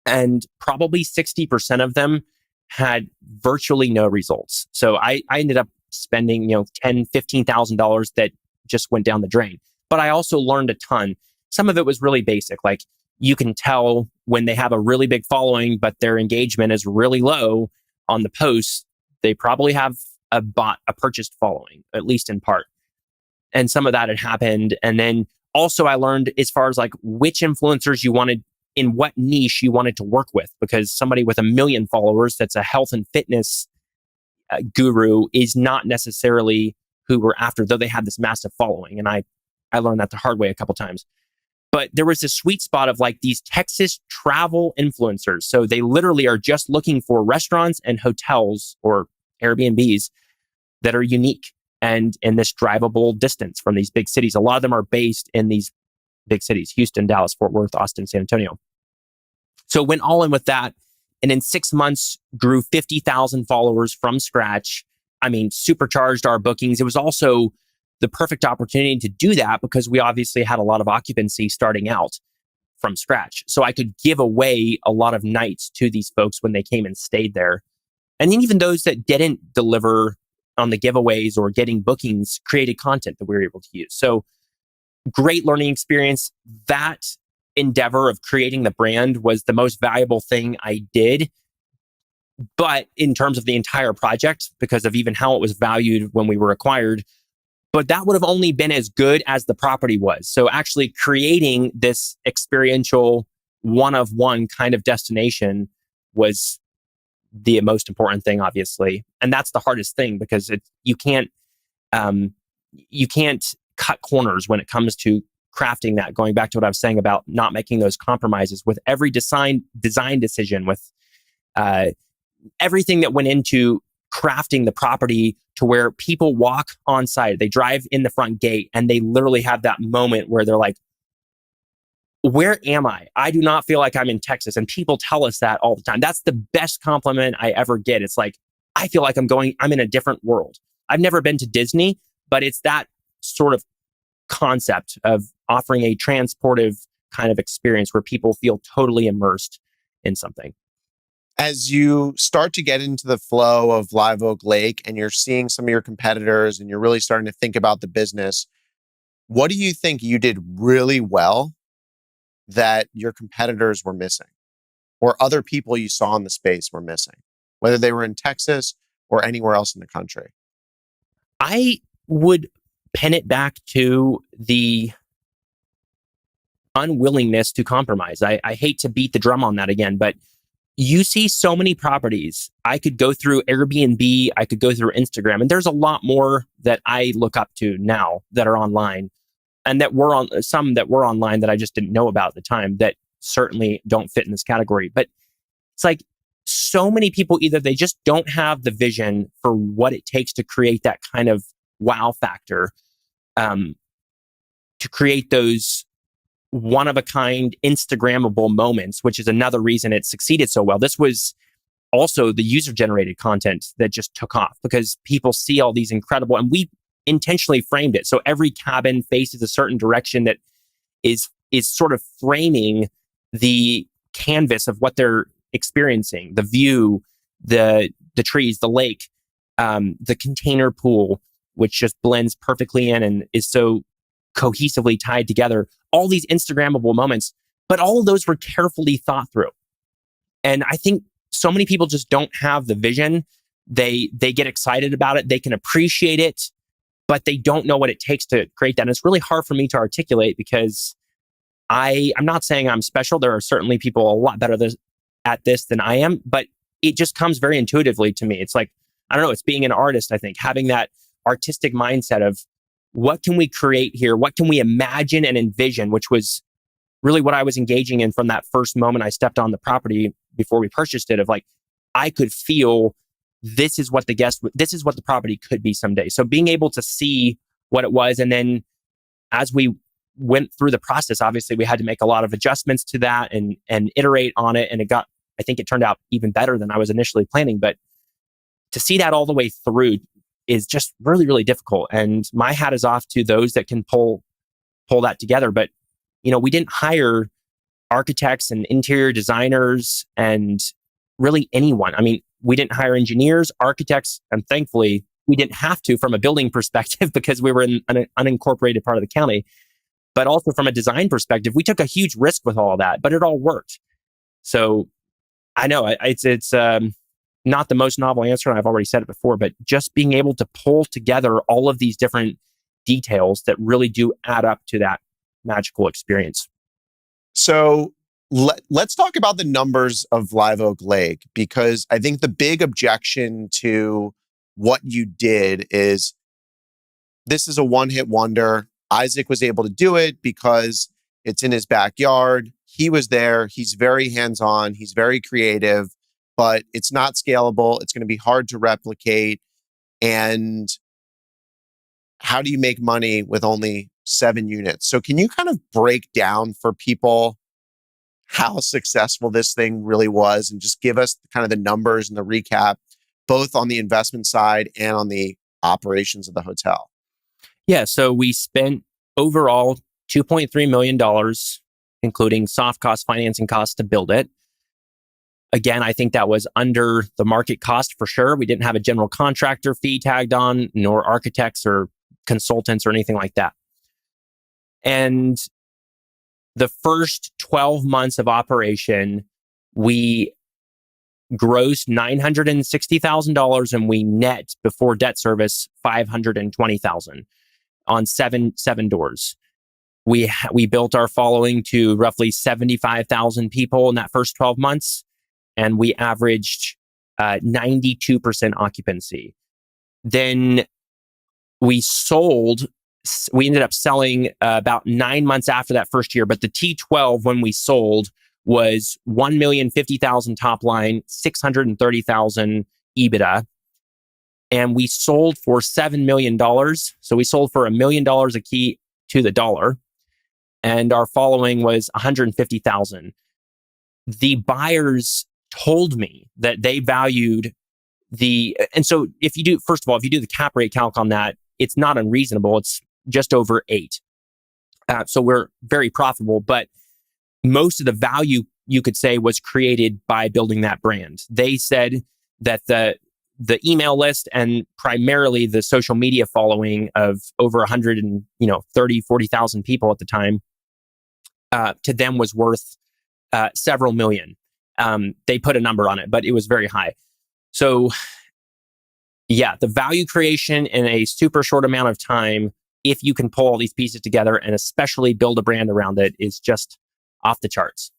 And probably 60% of them had virtually no results. So I ended up spending, $10,000, $15,000 that just went down the drain. But I also learned a ton. Some of it was really basic. Like you can tell when they have a really big following, but their engagement is really low on the posts, they probably have a purchased following, at least in part. And some of that had happened. And then also I learned as far as like which influencers you wanted, in what niche you wanted to work with, because somebody with 1 million followers that's a health and fitness guru is not necessarily who we're after, though they have this massive following. And I learned that the hard way a couple times. But there was this sweet spot of like these Texas travel influencers. So they literally are just looking for restaurants and hotels or Airbnbs that are unique and in this drivable distance from these big cities. A lot of them are based in these big cities: Houston, Dallas, Fort Worth, Austin, San Antonio. So went all in with that. And in 6 months, grew 50,000 followers from scratch. I mean, supercharged our bookings. It was also the perfect opportunity to do that because we obviously had a lot of occupancy starting out from scratch. So I could give away a lot of nights to these folks when they came and stayed there. And then even those that didn't deliver on the giveaways or getting bookings created content that we were able to use. So great learning experience. That endeavor of creating the brand was the most valuable thing I did. But in terms of the entire project, because of even how it was valued when we were acquired, but that would have only been as good as the property was. So actually creating this experiential one-of-one kind of destination was the most important thing, obviously. And that's the hardest thing because you can't cut corners when it comes to crafting that. Going back to what I was saying about not making those compromises with every design decision, with everything that went into crafting the property to where people walk on site, they drive in the front gate, and they literally have that moment where they're like, where am I? I do not feel like I'm in Texas. And people tell us that all the time. That's the best compliment I ever get. It's like, I feel like I'm in a different world. I've never been to Disney, but it's that sort of concept of offering a transportive kind of experience where people feel totally immersed in something. As you start to get into the flow of Live Oak Lake and you're seeing some of your competitors and you're really starting to think about the business, what do you think you did really well that your competitors were missing or other people you saw in the space were missing, whether they were in Texas or anywhere else in the country? I would pin it back to the unwillingness to compromise. I hate to beat the drum on that again, but you see so many properties. I could go through Airbnb, I could go through Instagram, and there's a lot more that I look up to now that are online and that were on some that were online that I just didn't know about at the time that certainly don't fit in this category. But it's like so many people, either they just don't have the vision for what it takes to create that kind of wow factor, um, to create those one of a kind Instagrammable moments, which is another reason it succeeded so well. This was also the user generated content that just took off because people see all these incredible, and we intentionally framed it. So every cabin faces a certain direction that is sort of framing the canvas of what they're experiencing, the view, the trees, the lake, the container pool, which just blends perfectly in and is so cohesively tied together. All these Instagrammable moments, but all of those were carefully thought through. And I think so many people just don't have the vision. They get excited about it. They can appreciate it, but they don't know what it takes to create that. And it's really hard for me to articulate because I'm not saying I'm special. There are certainly people a lot better at this than I am, but it just comes very intuitively to me. It's like, I don't know, it's being an artist, I think, having that artistic mindset of what can we create here? What can we imagine and envision, which was really what I was engaging in from that first moment I stepped on the property before we purchased it, of like, I could feel this is what the property could be someday. So being able to see what it was. And then as we went through the process, obviously we had to make a lot of adjustments to that and iterate on it. And I think it turned out even better than I was initially planning. But to see that all the way through is just really, really difficult. And my hat is off to those that can pull that together. But, we didn't hire architects and interior designers and really anyone. I mean, we didn't hire engineers, architects, and thankfully we didn't have to from a building perspective because we were in an unincorporated part of the county. But also from a design perspective, we took a huge risk with all of that, but it all worked. So I know it's not the most novel answer, and I've already said it before, but just being able to pull together all of these different details that really do add up to that magical experience. So let's talk about the numbers of Live Oak Lake, because I think the big objection to what you did is this is a one-hit wonder. Isaac was able to do it because it's in his backyard. He was there. He's very hands-on. He's very creative, but it's not scalable. It's going to be hard to replicate. And how do you make money with only 7 units? So can you kind of break down for people how successful this thing really was and just give us kind of the numbers and the recap, both on the investment side and on the operations of the hotel? Yeah, so we spent overall $2.3 million, including soft cost financing costs to build it. Again, I think that was under the market cost for sure. We didn't have a general contractor fee tagged on, nor architects or consultants or anything like that. And the first 12 months of operation, we grossed $960,000 and we net before debt service $520,000 on seven doors. We built our following to roughly 75,000 people in that first 12 months, and we averaged 92% occupancy. Then we ended up selling about 9 months after that first year, but the T12 when we sold was $1,050,000 top line, $630,000 EBITDA. And we sold for $7 million. So we sold for $1 million a key to the dollar. And our following was $150,000. The buyers told me that they valued and so if you do the cap rate calc on that, it's not unreasonable. It's just over 8. So we're very profitable, but most of the value you could say was created by building that brand. They said that the email list and primarily the social media following of over 40,000 people at the time, to them was worth several million. They put a number on it, but it was very high. So yeah, the value creation in a super short amount of time, if you can pull all these pieces together and especially build a brand around it, is just off the charts.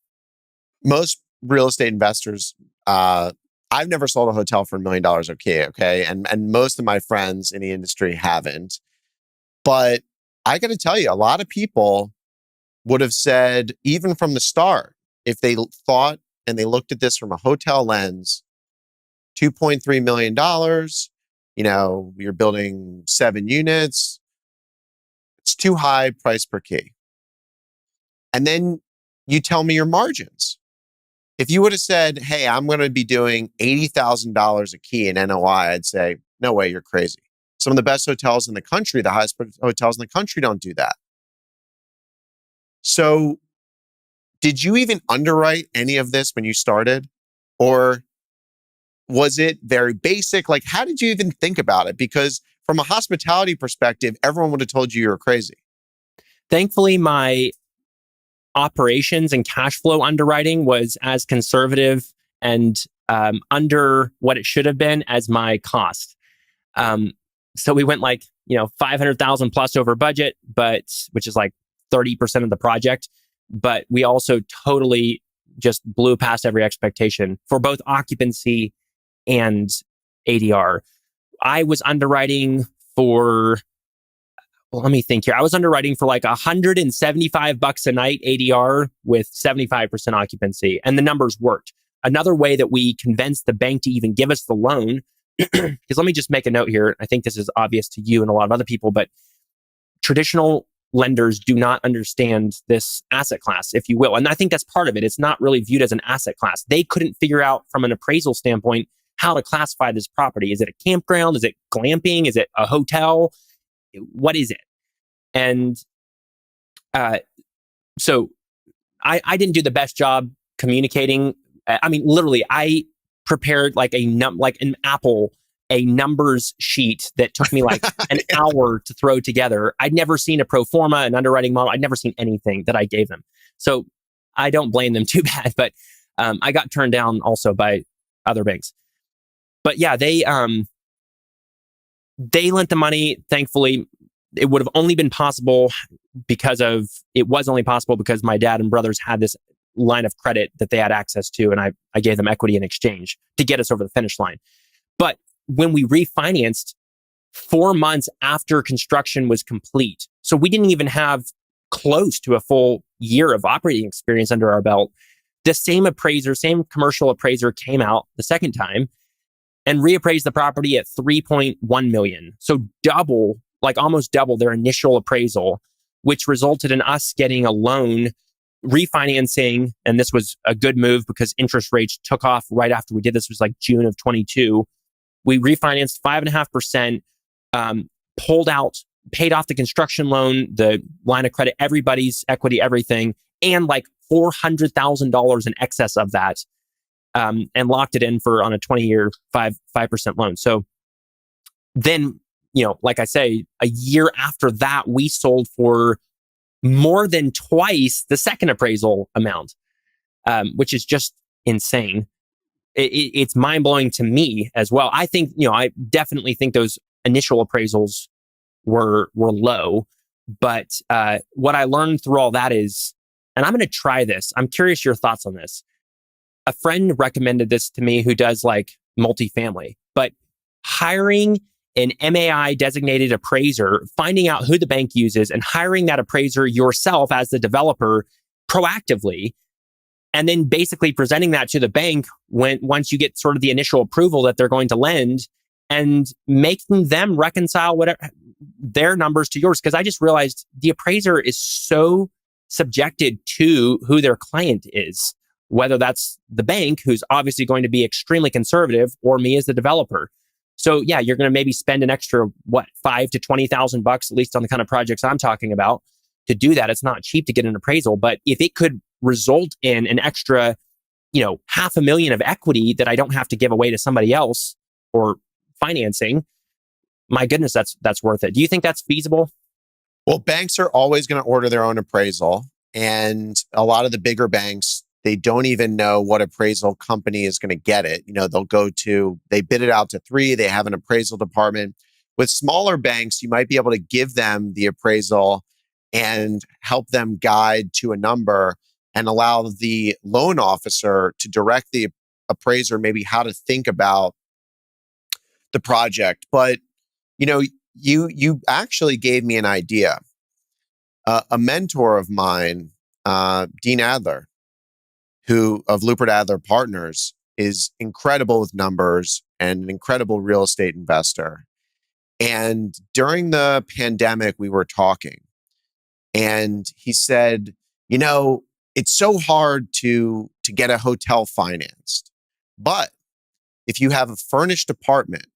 Most real estate investors, I've never sold a hotel for $1 million. Okay. And most of my friends in the industry haven't. But I got to tell you, a lot of people would have said, even from the start, if they thought and they looked at this from a hotel lens, $2.3 million, you're building 7 units, it's too high price per key. And then you tell me your margins. If you would have said, hey, I'm going to be doing $80,000 a key in NOI, I'd say, no way, you're crazy. Some of the best hotels in the country, the highest hotels in the country don't do that. So did you even underwrite any of this when you started? Or was it very basic? Like, how did you even think about it? Because from a hospitality perspective, everyone would have told you were crazy. Thankfully, my operations and cash flow underwriting was as conservative and under what it should have been as my cost. So we went 500,000 plus over budget, which is like 30% of the project. But we also totally just blew past every expectation for both occupancy and ADR. I was underwriting for, let me think here. I was underwriting for like $175 a night ADR with 75% occupancy, and the numbers worked. Another way that we convinced the bank to even give us the loan, because let me just make a note here. I think this is obvious to you and a lot of other people, but traditional lenders do not understand this asset class, if you will. And I think that's part of it. It's not really viewed as an asset class. They couldn't figure out from an appraisal standpoint how to classify this property. Is it a campground? Is it glamping? Is it a hotel? What is it? And so I didn't do the best job communicating. I mean, literally, I prepared like an Apple, a numbers sheet that took me like an hour to throw together. I'd never seen a pro forma, an underwriting model. I'd never seen anything that I gave them. So I don't blame them too bad, but I got turned down also by other banks. But yeah, they lent the money. Thankfully, it would have only been possible because my dad and brothers had this line of credit that they had access to, and I gave them equity in exchange to get us over the finish line. But when we refinanced 4 months after construction was complete, so we didn't even have close to a full year of operating experience under our belt, the same commercial appraiser came out the second time and reappraised the property at $3.1 million. So almost double their initial appraisal, which resulted in us getting a loan, refinancing. And this was a good move because interest rates took off right after we did this. It was like June of 22. We refinanced 5.5%, paid off the construction loan, the line of credit, everybody's equity, everything, and like $400,000 in excess of that, and locked it in on a 20-year 5% loan. So then, like I say, a year after that, we sold for more than twice the second appraisal amount, which is just insane. It's mind-blowing to me as well. I think, I definitely think those initial appraisals were low, but what I learned through all that is, and I'm going to try this. I'm curious your thoughts on this. A friend recommended this to me who does like multifamily, but hiring an MAI designated appraiser, finding out who the bank uses and hiring that appraiser yourself as the developer proactively, and then basically presenting that to the bank once you get sort of the initial approval that they're going to lend, and making them reconcile their numbers to yours. Because I just realized the appraiser is so subjected to who their client is, whether that's the bank, who's obviously going to be extremely conservative, or me as the developer. So yeah, you're going to maybe spend an extra, $5,000 to $20,000, at least on the kind of projects I'm talking about, to do that. It's not cheap to get an appraisal, but if it could result in an extra, $500,000 of equity that I don't have to give away to somebody else or financing, my goodness, that's worth it. Do you think that's feasible? Well, banks are always going to order their own appraisal. And a lot of the bigger banks, they don't even know what appraisal company is going to get it. They bid it out to 3, they have an appraisal department. With smaller banks, you might be able to give them the appraisal and help them guide to a number. and allow the loan officer to direct the appraiser maybe how to think about the project. But you actually gave me an idea. A mentor of mine, Dean Adler, who of Lupert Adler Partners, is incredible with numbers and an incredible real estate investor. And during the pandemic, we were talking, and he said, it's so hard to get a hotel financed, but if you have a furnished apartment,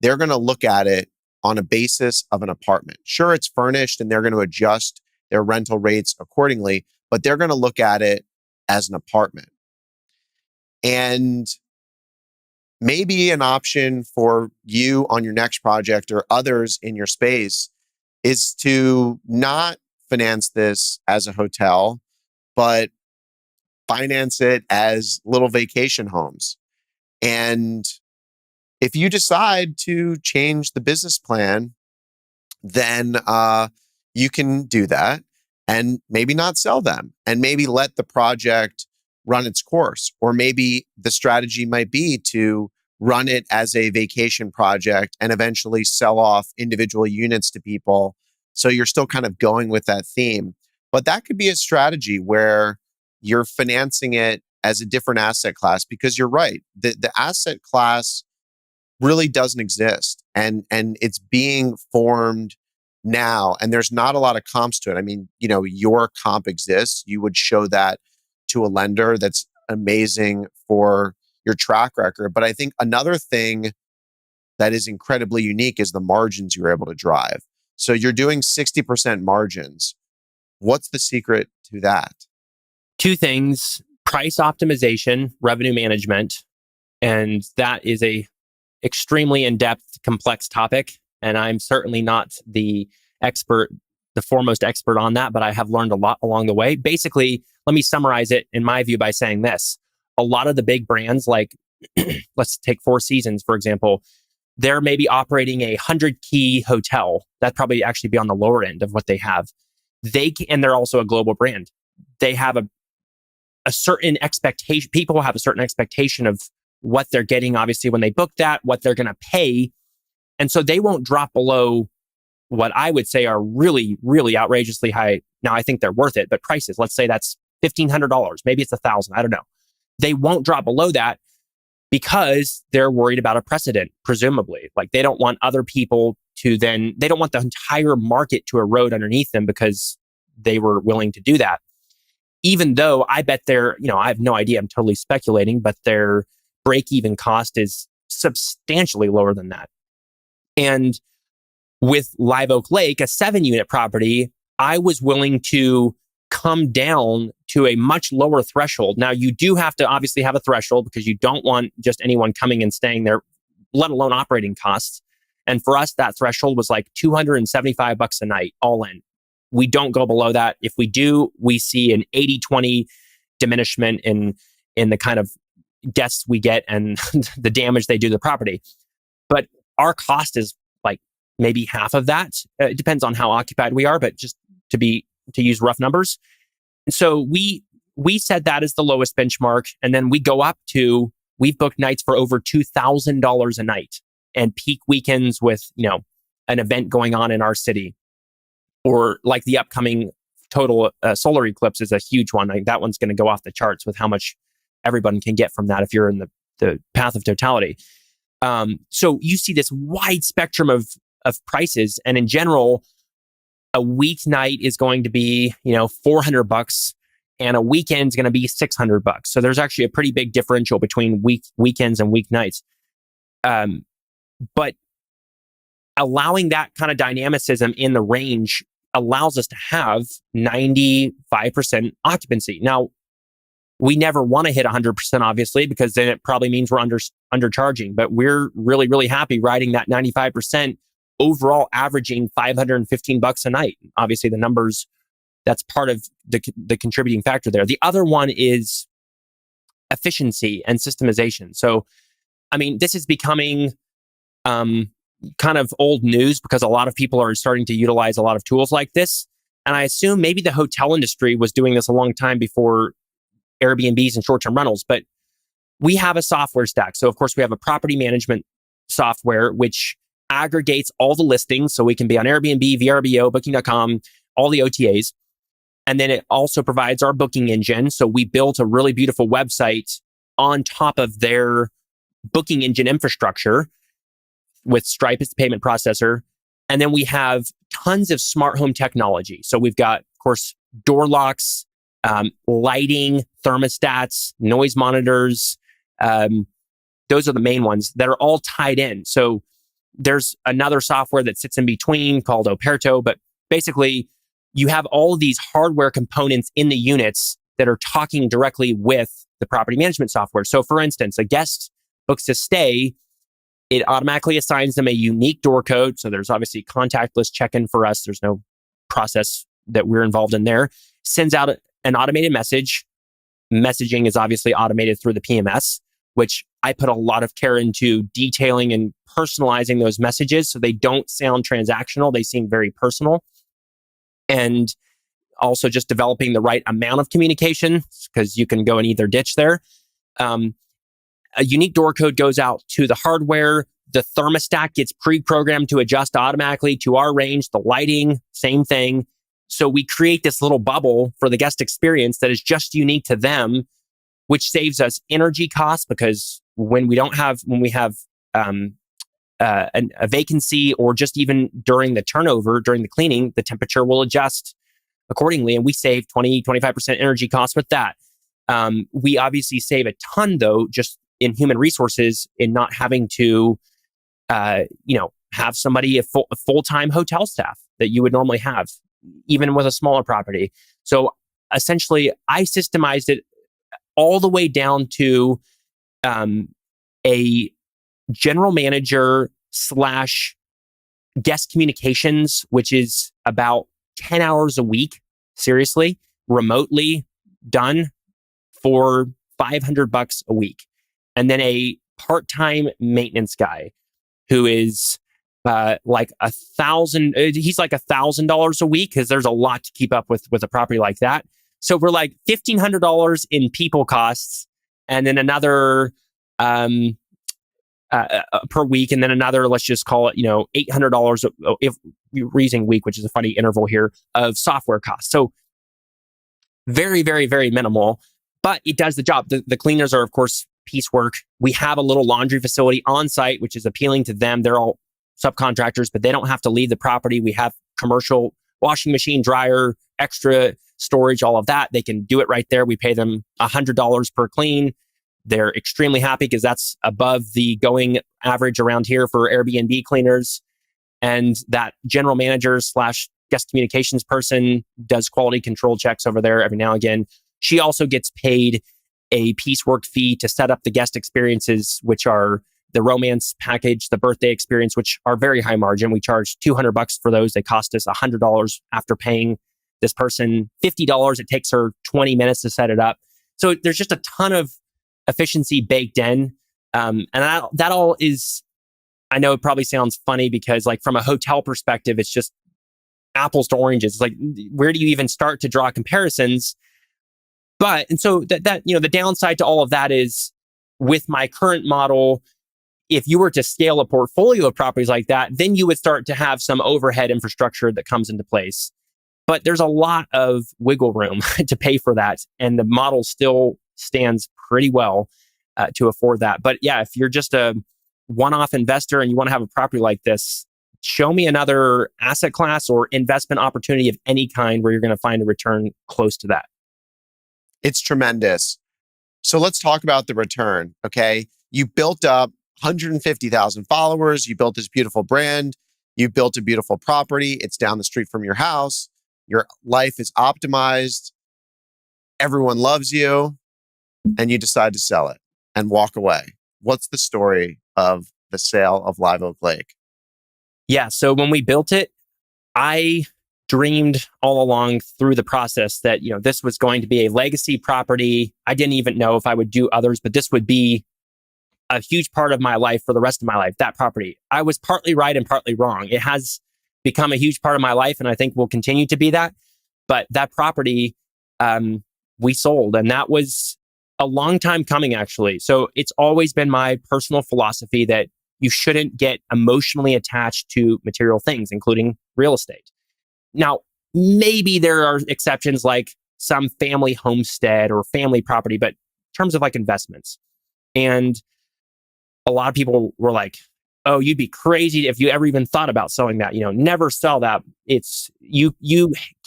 they're going to look at it on a basis of an apartment. Sure, it's furnished and they're going to adjust their rental rates accordingly, but they're going to look at it as an apartment. And maybe an option for you on your next project or others in your space is to not finance this as a hotel, but finance it as little vacation homes. And if you decide to change the business plan, then you can do that and maybe not sell them and maybe let the project run its course. Or maybe the strategy might be to run it as a vacation project and eventually sell off individual units to people. So you're still kind of going with that theme. But that could be a strategy where you're financing it as a different asset class, because you're right. The asset class really doesn't exist, and it's being formed now, and there's not a lot of comps to it. I mean, your comp exists. You would show that to a lender. That's amazing for your track record. But I think another thing that is incredibly unique is the margins you're able to drive. So you're doing 60% margins. What's the secret to that? Two things: price optimization, revenue management. And that is a extremely in-depth, complex topic. And I'm certainly not the foremost expert on that, but I have learned a lot along the way. Basically, let me summarize it in my view by saying this. A lot of the big brands, like let's take Four Seasons, for example, they're maybe operating a 100-key hotel. That'd probably actually be on the lower end of what they have. And they're also a global brand. They have a certain expectation. People have a certain expectation of what they're getting, obviously, when they book that, what they're going to pay. And so they won't drop below what I would say are really, really outrageously high. Now, I think they're worth it, but prices, let's say that's $1,500. Maybe it's $1,000. I don't know. They won't drop below that because they're worried about a precedent, presumably. Like they don't want other people they don't want the entire market to erode underneath them because they were willing to do that. Even though I bet I have no idea, I'm totally speculating, but their break-even cost is substantially lower than that. And with Live Oak Lake, a 7-unit property, I was willing to come down to a much lower threshold. Now, you do have to obviously have a threshold because you don't want just anyone coming and staying there, let alone operating costs. And for us, that threshold was like $275 a night, all in. We don't go below that. If we do, we see an 80-20 diminishment in the kind of guests we get and the damage they do to the property. But our cost is like maybe half of that. It depends on how occupied we are, but just to use rough numbers. And so we set that as the lowest benchmark. And then we go up to, we've booked nights for over $2,000 a night and peak weekends with, an event going on in our city, or like the upcoming total solar eclipse is a huge one. Like that one's going to go off the charts with how much everyone can get from that if you're in the path of totality. So you see this wide spectrum of prices. And in general, a weeknight is going to be, $400 and a weekend is going to be $600. So there's actually a pretty big differential between weekends and weeknights. But allowing that kind of dynamicism in the range allows us to have 95% occupancy. Now, we never want to hit 100%, obviously, because then it probably means we're undercharging. But we're really, really happy riding that 95%, overall averaging $515 a night. Obviously, the numbers, that's part of the contributing factor there. The other one is efficiency and systemization. So, I mean, this is becoming kind of old news because a lot of people are starting to utilize a lot of tools like this. And I assume maybe the hotel industry was doing this a long time before Airbnbs and short-term rentals, but we have a software stack. So of course we have a property management software, which aggregates all the listings. So we can be on Airbnb, VRBO, Booking.com, all the OTAs. And then it also provides our booking engine. So we built a really beautiful website on top of their booking engine infrastructure with Stripe as the payment processor. And then we have tons of smart home technology. So we've got, of course, door locks, lighting, thermostats, noise monitors. Those are the main ones that are all tied in. So there's another software that sits in between called Operto, but basically you have all of these hardware components in the units that are talking directly with the property management software. So for instance, a guest books a stay, it automatically assigns them a unique door code. So there's obviously contactless check-in for us. There's no process that we're involved in there. Sends out an automated message. Messaging is obviously automated through the PMS, which I put a lot of care into detailing and personalizing those messages so they don't sound transactional. They seem very personal. And also just developing the right amount of communication, because you can go in either ditch there. A unique door code goes out to the hardware. The thermostat gets pre-programmed to adjust automatically to our range. The lighting, same thing. So we create this little bubble for the guest experience that is just unique to them, which saves us energy costs, because when we have a vacancy, or just even during the turnover, during the cleaning, the temperature will adjust accordingly. And we save 20-25% energy costs with that. We obviously save a ton, though, just in human resources, in not having to, have somebody, a full-time hotel staff that you would normally have, even with a smaller property. So essentially, I systemized it all the way down to a general manager / guest communications, which is about 10 hours a week, seriously, remotely done for $500 a week. And then a part-time maintenance guy who is like $1,000. He's like $1,000 a week, because there's a lot to keep up with a property like that. So we're like $1,500 in people costs, and then another per week, and then another, let's just call it, $800 if we're using week, which is a funny interval here, of software costs. So very, very, very minimal, but it does the job. The cleaners are, of course, piecework. We have a little laundry facility on site, which is appealing to them. They're all subcontractors, but they don't have to leave the property. We have commercial washing machine, dryer, extra storage, all of that. They can do it right there. We pay them $100 per clean. They're extremely happy, because that's above the going average around here for Airbnb cleaners. And that general manager / guest communications person does quality control checks over there every now and again. She also gets paid a piecework fee to set up the guest experiences, which are the romance package, the birthday experience, which are very high margin. We charge $200 for those. They cost us $100 after paying this person $50. It takes her 20 minutes to set it up. So there's just a ton of efficiency baked in. And that all is, I know it probably sounds funny, because like from a hotel perspective, it's just apples to oranges. It's like, where do you even start to draw comparisons? And so that the downside to all of that is, with my current model, if you were to scale a portfolio of properties like that, then you would start to have some overhead infrastructure that comes into place. But there's a lot of wiggle room to pay for that. And the model still stands pretty well to afford that. But yeah, if you're just a one-off investor and you want to have a property like this, show me another asset class or investment opportunity of any kind where you're going to find a return close to that. It's tremendous. So let's talk about the return, okay? You built up 150,000 followers. You built this beautiful brand. You built a beautiful property. It's down the street from your house. Your life is optimized. Everyone loves you. And you decide to sell it and walk away. What's the story of the sale of Live Oak Lake? Yeah, so when we built it, I dreamed all along through the process that, this was going to be a legacy property. I didn't even know if I would do others, but this would be a huge part of my life for the rest of my life, that property. I was partly right and partly wrong. It has become a huge part of my life, and I think will continue to be that. But that property, we sold, and that was a long time coming, actually. So it's always been my personal philosophy that you shouldn't get emotionally attached to material things, including real estate. Now, maybe there are exceptions like some family homestead or family property, but in terms of like investments. And a lot of people were like, oh, you'd be crazy if you ever even thought about selling that. Never sell that. It's you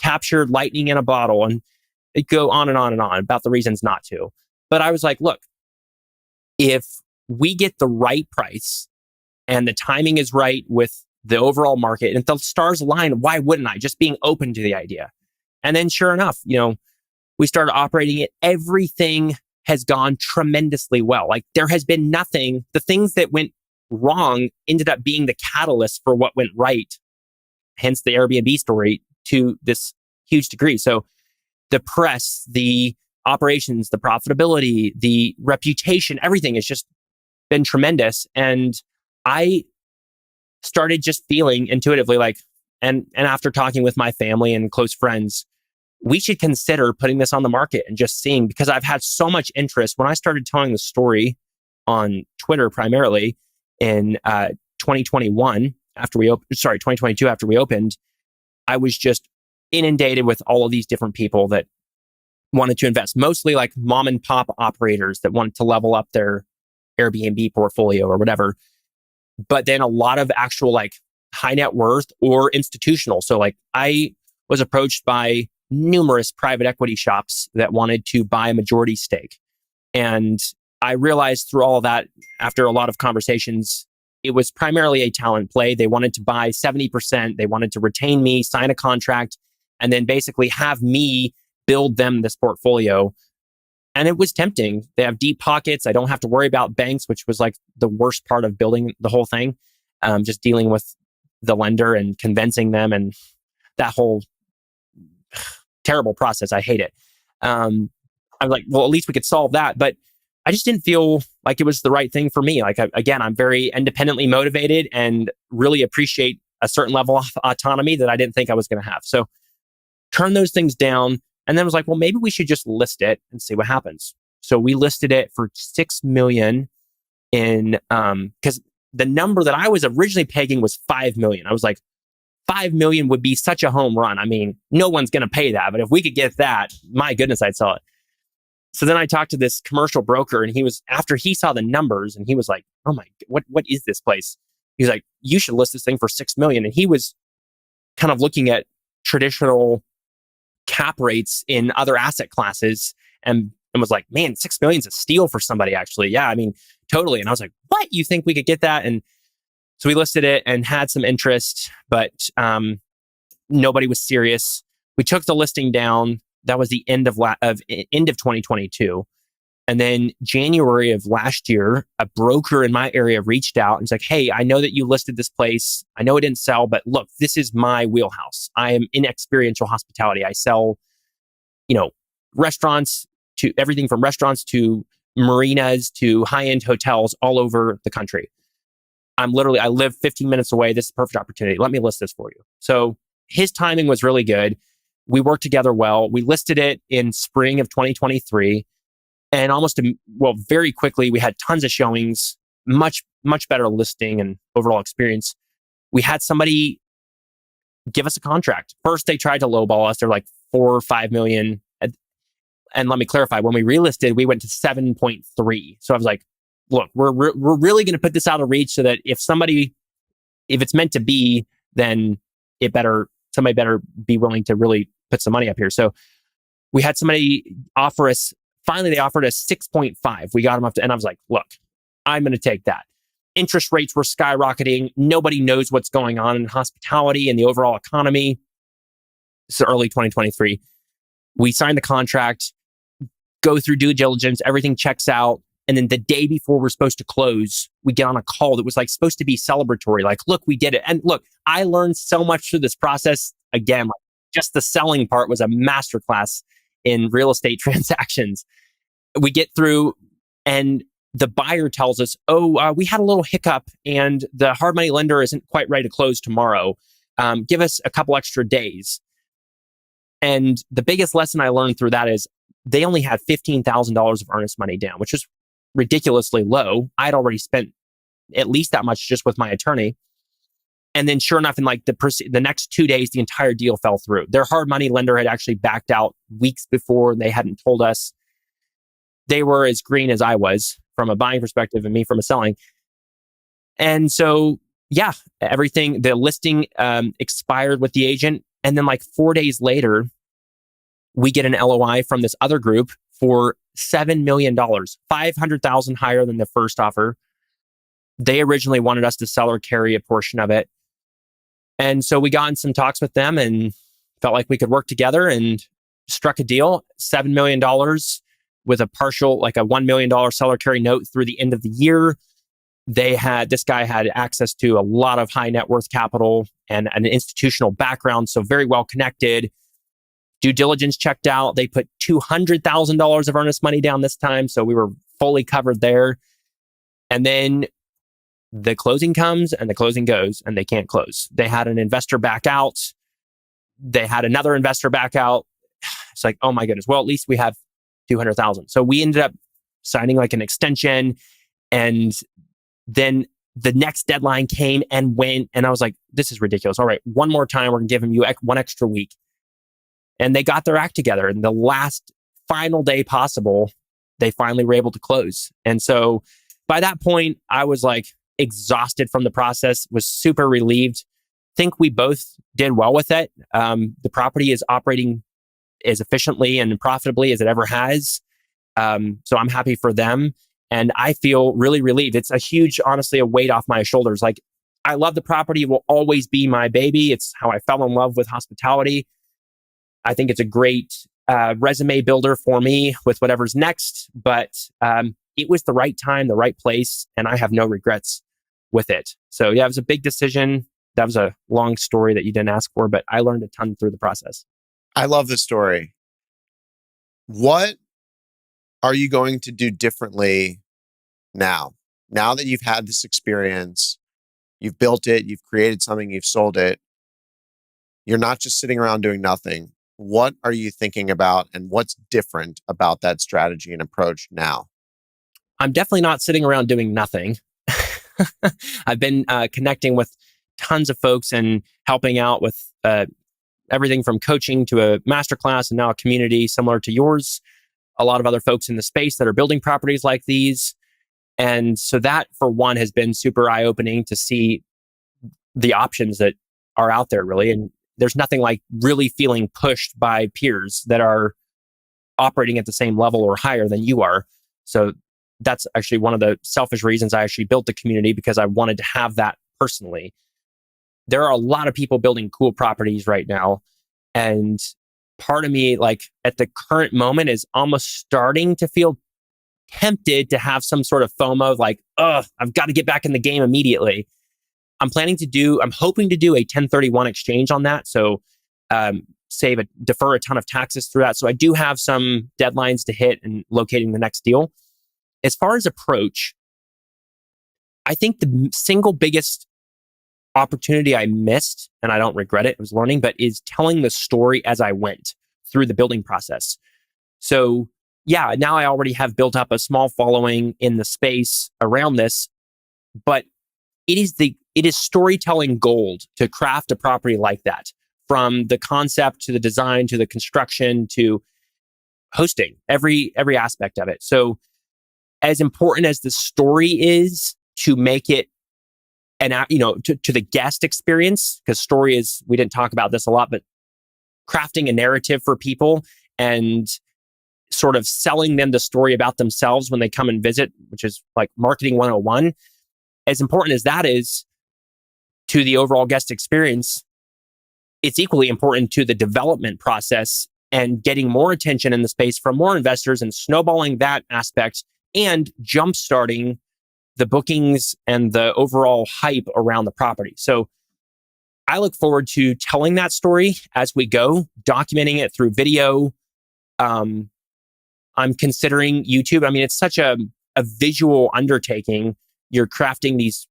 captured lightning in a bottle, and it go on and on and on about the reasons not to. But I was like, look, if we get the right price and the timing is right with the overall market, and if the stars align, why wouldn't I? Just being open to the idea. And then sure enough, we started operating it. Everything has gone tremendously well. Like there has been nothing. The things that went wrong ended up being the catalyst for what went right. Hence the Airbnb story to this huge degree. So the press, the operations, the profitability, the reputation, everything has just been tremendous. And I started just feeling intuitively like, and after talking with my family and close friends, we should consider putting this on the market and just seeing, because I've had so much interest. When I started telling the story on Twitter primarily in 2021, 2022, after we opened, I was just inundated with all of these different people that wanted to invest, mostly like mom and pop operators that wanted to level up their Airbnb portfolio or whatever. But then a lot of actual like high net worth or institutional. So like I was approached by numerous private equity shops that wanted to buy a majority stake. And I realized through all of that, after a lot of conversations, it was primarily a talent play. They wanted to buy 70%. They wanted to retain me, sign a contract, and then basically have me build them this portfolio. And it was tempting. They have deep pockets. I don't have to worry about banks, which was like the worst part of building the whole thing. Just dealing with the lender and convincing them and that whole terrible process. I hate it. I was like, well, at least we could solve that. But I just didn't feel like it was the right thing for me. Like, again, I'm very independently motivated and really appreciate a certain level of autonomy that I didn't think I was going to have. So turn those things down. And then was like, well, maybe we should just list it and see what happens. So we listed it for $6 million because the number that I was originally pegging was $5 million. I was like, $5 million would be such a home run. I mean, no one's going to pay that, but if we could get that, my goodness, I'd sell it. So then I talked to this commercial broker, and after he saw the numbers, and he was like, oh my, what is this place? He's like, you should list this thing for $6 million. And he was kind of looking at traditional cap rates in other asset classes and was like, man, $6 million is a steal for somebody, actually. Yeah, I mean, totally. And I was like, what? You think we could get that? And so we listed it and had some interest, but nobody was serious. We took the listing down. That was the end of 2022. And then January of last year, a broker in my area reached out and was like, hey, I know that you listed this place. I know it didn't sell, but look, this is my wheelhouse. I am in experiential hospitality. I sell, restaurants to everything from restaurants to marinas to high-end hotels all over the country. I live 15 minutes away. This is a perfect opportunity. Let me list this for you. So his timing was really good. We worked together well. We listed it in spring of 2023. And very quickly, we had tons of showings, much, much better listing and overall experience. We had somebody give us a contract. First, they tried to lowball us. They're like 4 or 5 million. And let me clarify, when we relisted, we went to 7.3. So I was like, look, we're really going to put this out of reach so that if it's meant to be, then somebody better be willing to really put some money up here. So we had somebody offer us. Finally, they offered us 6.5. We got them up to, and I was like, look, I'm going to take that. Interest rates were skyrocketing. Nobody knows what's going on in hospitality and the overall economy. So early 2023, we signed the contract, go through due diligence, everything checks out. And then the day before we're supposed to close, we get on a call that was like supposed to be celebratory. Like, look, we did it. And look, I learned so much through this process. Again, like just the selling part was a masterclass in real estate transactions. We get through and the buyer tells us, we had a little hiccup and the hard money lender isn't quite ready to close tomorrow. Give us a couple extra days. And the biggest lesson I learned through that is they only had $15,000 of earnest money down, which is ridiculously low. I'd already spent at least that much just with my attorney. And then sure enough, in like the next 2 days, the entire deal fell through. Their hard money lender had actually backed out weeks before, and they hadn't told us. They were as green as I was from a buying perspective and me from a selling. And so, yeah, the listing expired with the agent. And then like 4 days later, we get an LOI from this other group for $7 million, $500,000 higher than the first offer. They originally wanted us to sell or carry a portion of it. And so we got in some talks with them and felt like we could work together and struck a deal, $7 million with a partial, like a $1 million seller carry note through the end of the year. This guy had access to a lot of high net worth capital and an institutional background, so very well connected. Due diligence checked out. They put $200,000 of earnest money down this time, so we were fully covered there. And then the closing comes and the closing goes, and they can't close. They had an investor back out. They had another investor back out. It's like, oh my goodness. Well, at least we have 200,000. So we ended up signing like an extension, and then the next deadline came and went, and I was like, this is ridiculous. All right, one more time, we're gonna give them you one extra week. And they got their act together, and the last final day possible, they finally were able to close. And so by that point, I was like exhausted from the process, was super relieved. Think we both did well with it. The property is operating as efficiently and profitably as it ever has. So I'm happy for them. And I feel really relieved. It's a huge, honestly, a weight off my shoulders. Like, I love the property. It will always be my baby. It's how I fell in love with hospitality. I think it's a great resume builder for me with whatever's next. But it was the right time, the right place, and I have no regrets with it. So yeah, it was a big decision. That was a long story that you didn't ask for, but I learned a ton through the process. I love the story. What are you going to do differently now? Now that you've had this experience, you've built it, you've created something, you've sold it. You're not just sitting around doing nothing. What are you thinking about, and what's different about that strategy and approach now? I'm definitely not sitting around doing nothing. I've been connecting with tons of folks and helping out with everything from coaching to a masterclass, and now a community similar to yours. A lot of other folks in the space that are building properties like these. And so that, for one, has been super eye-opening to see the options that are out there, really. And there's nothing like really feeling pushed by peers that are operating at the same level or higher than you are. So that's actually one of the selfish reasons I actually built the community, because I wanted to have that personally. There are a lot of people building cool properties right now. And part of me, like at the current moment, is almost starting to feel tempted to have some sort of FOMO, like, I've got to get back in the game immediately. I'm hoping to do a 1031 exchange on that. So defer a ton of taxes through that. So I do have some deadlines to hit and locating the next deal. As far as approach, I think the single biggest opportunity I missed, and I don't regret it, was learning, but is telling the story as I went through the building process. So yeah, now I already have built up a small following in the space around this, but it is storytelling gold to craft a property like that, from the concept to the design to the construction to hosting, every aspect of it. So as important as the story is to make it to the guest experience, because story is, we didn't talk about this a lot, but crafting a narrative for people and sort of selling them the story about themselves when they come and visit, which is like marketing 101. As important as that is to the overall guest experience, it's equally important to the development process and getting more attention in the space from more investors and snowballing that aspect and jumpstarting the bookings and the overall hype around the property. So I look forward to telling that story as we go, documenting it through video. I'm considering YouTube. I mean, it's such a visual undertaking. You're crafting these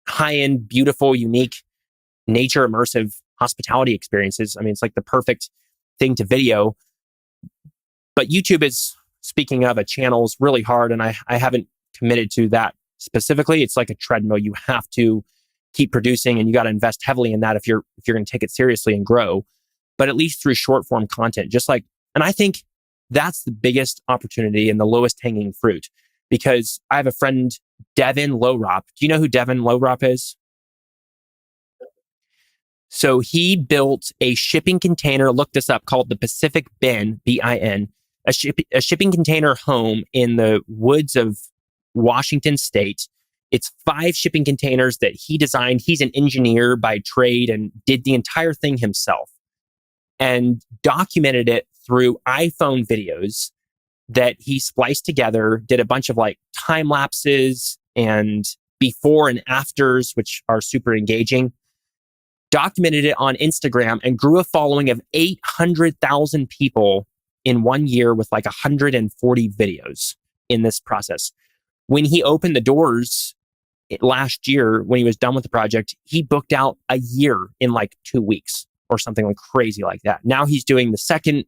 high-end, beautiful, unique, nature immersive hospitality experiences. I mean, it's like the perfect thing to video. But YouTube is, speaking of, a channel is really hard, and I haven't committed to that specifically. It's like a treadmill. You have to keep producing, and you got to invest heavily in that if you're going to take it seriously and grow. But at least through short form content, and I think that's the biggest opportunity and the lowest hanging fruit, because I have a friend, Devin Lowrop. Do you know who Devin Lowrop is? So he built a shipping container, look this up, called the Pacific Bin, BIN, a shipping container home in the woods of Washington State. It's 5 shipping containers that he designed. He's an engineer by trade and did the entire thing himself and documented it through iPhone videos that he spliced together, did a bunch of like time lapses and before and afters, which are super engaging, documented it on Instagram, and grew a following of 800,000 people in 1 year with like 140 videos in this process. When he opened the doors last year, when he was done with the project, he booked out a year in like 2 weeks or something like crazy like that. Now he's doing the second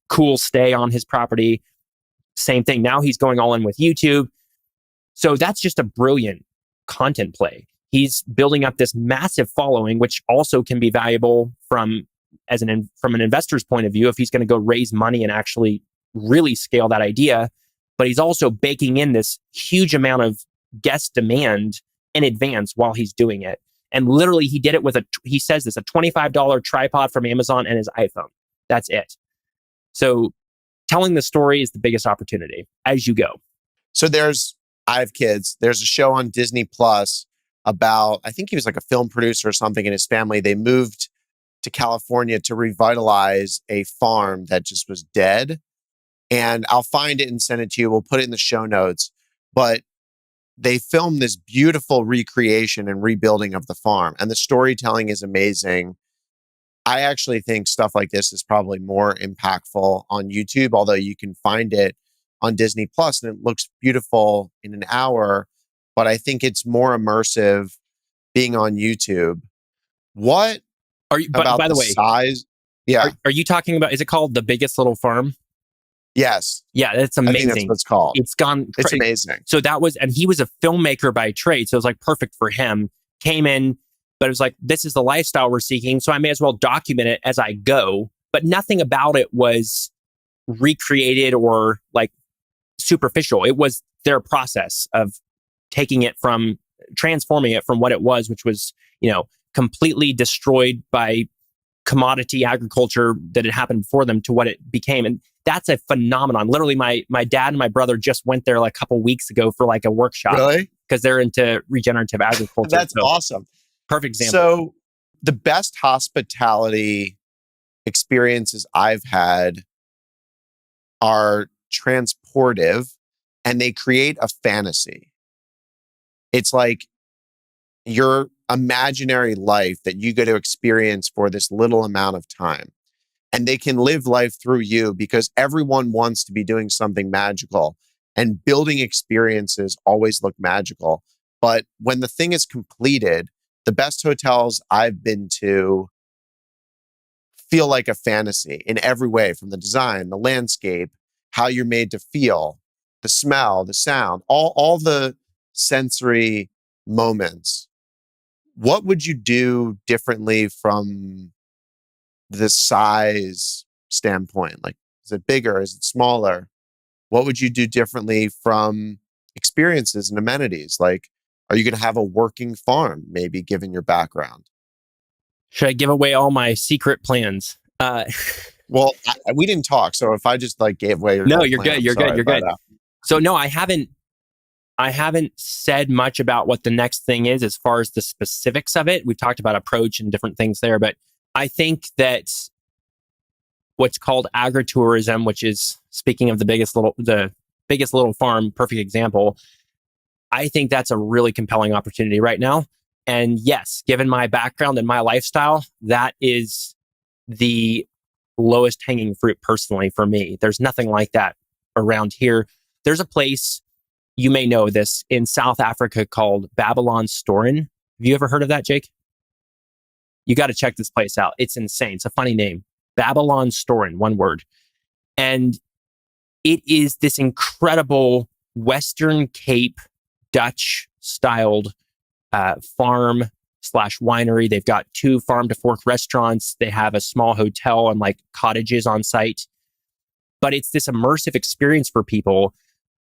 cool stay on his property. Same thing. Now he's going all in with YouTube. So that's just a brilliant content play. He's building up this massive following, which also can be valuable from an investor's point of view if he's going to go raise money and actually really scale that idea. But he's also baking in this huge amount of guest demand in advance while he's doing it. And literally, he did it with he says this, a $25 tripod from Amazon and his iPhone. That's it. So telling the story is the biggest opportunity as you go. So I have kids. There's a show on Disney Plus about, I think he was like a film producer or something, and his family, they moved to California to revitalize a farm that just was dead. And I'll find it and send it to you. We'll put it in the show notes. But they filmed this beautiful recreation and rebuilding of the farm. And the storytelling is amazing. I actually think stuff like this is probably more impactful on YouTube, although you can find it on Disney Plus and it looks beautiful in an hour. But I think it's more immersive being on YouTube. What are you, about by the way, size? Yeah. Are you talking about, is it called The Biggest Little Farm? Yes. Yeah, that's amazing. I think that's what it's called. It's amazing. So and he was a filmmaker by trade. So it was like perfect for him. Came in, but it was like, this is the lifestyle we're seeking. So I may as well document it as I go. But nothing about it was recreated or like superficial. It was their process of transforming it from what it was, which was, completely destroyed by commodity agriculture that had happened before them, to what it became. And that's a phenomenon. Literally, my dad and my brother just went there like a couple weeks ago for like a workshop. Really? Because they're into regenerative agriculture. That's awesome. Perfect example. So the best hospitality experiences I've had are transportive, and they create a fantasy. It's like your imaginary life that you get to experience for this little amount of time. And they can live life through you because everyone wants to be doing something magical, and building experiences always look magical. But when the thing is completed, the best hotels I've been to feel like a fantasy in every way, from the design, the landscape, how you're made to feel, the smell, the sound, all the sensory moments. What would you do differently from the size standpoint? Like, is it bigger? Is it smaller? What would you do differently from experiences and amenities? Like, are you going to have a working farm, maybe, given your background? Should I give away all my secret plans? Well, we didn't talk. So if I just like gave away your no, whole you're plan, good. You're good. You're good. But, So no, I haven't said much about what the next thing is as far as the specifics of it. We've talked about approach and different things there, but I think that what's called agritourism, which is, speaking of the biggest little farm, perfect example. I think that's a really compelling opportunity right now. And yes, given my background and my lifestyle, that is the lowest hanging fruit personally for me. There's nothing like that around here. There's a place, you may know this, in South Africa called Babylon Storen. Have you ever heard of that, Jake? You got to check this place out. It's insane. It's a funny name. Babylon Store, one word. And it is this incredible Western Cape Dutch styled farm slash winery. They've got 2 farm to fork restaurants. They have a small hotel and like cottages on site. But it's this immersive experience for people.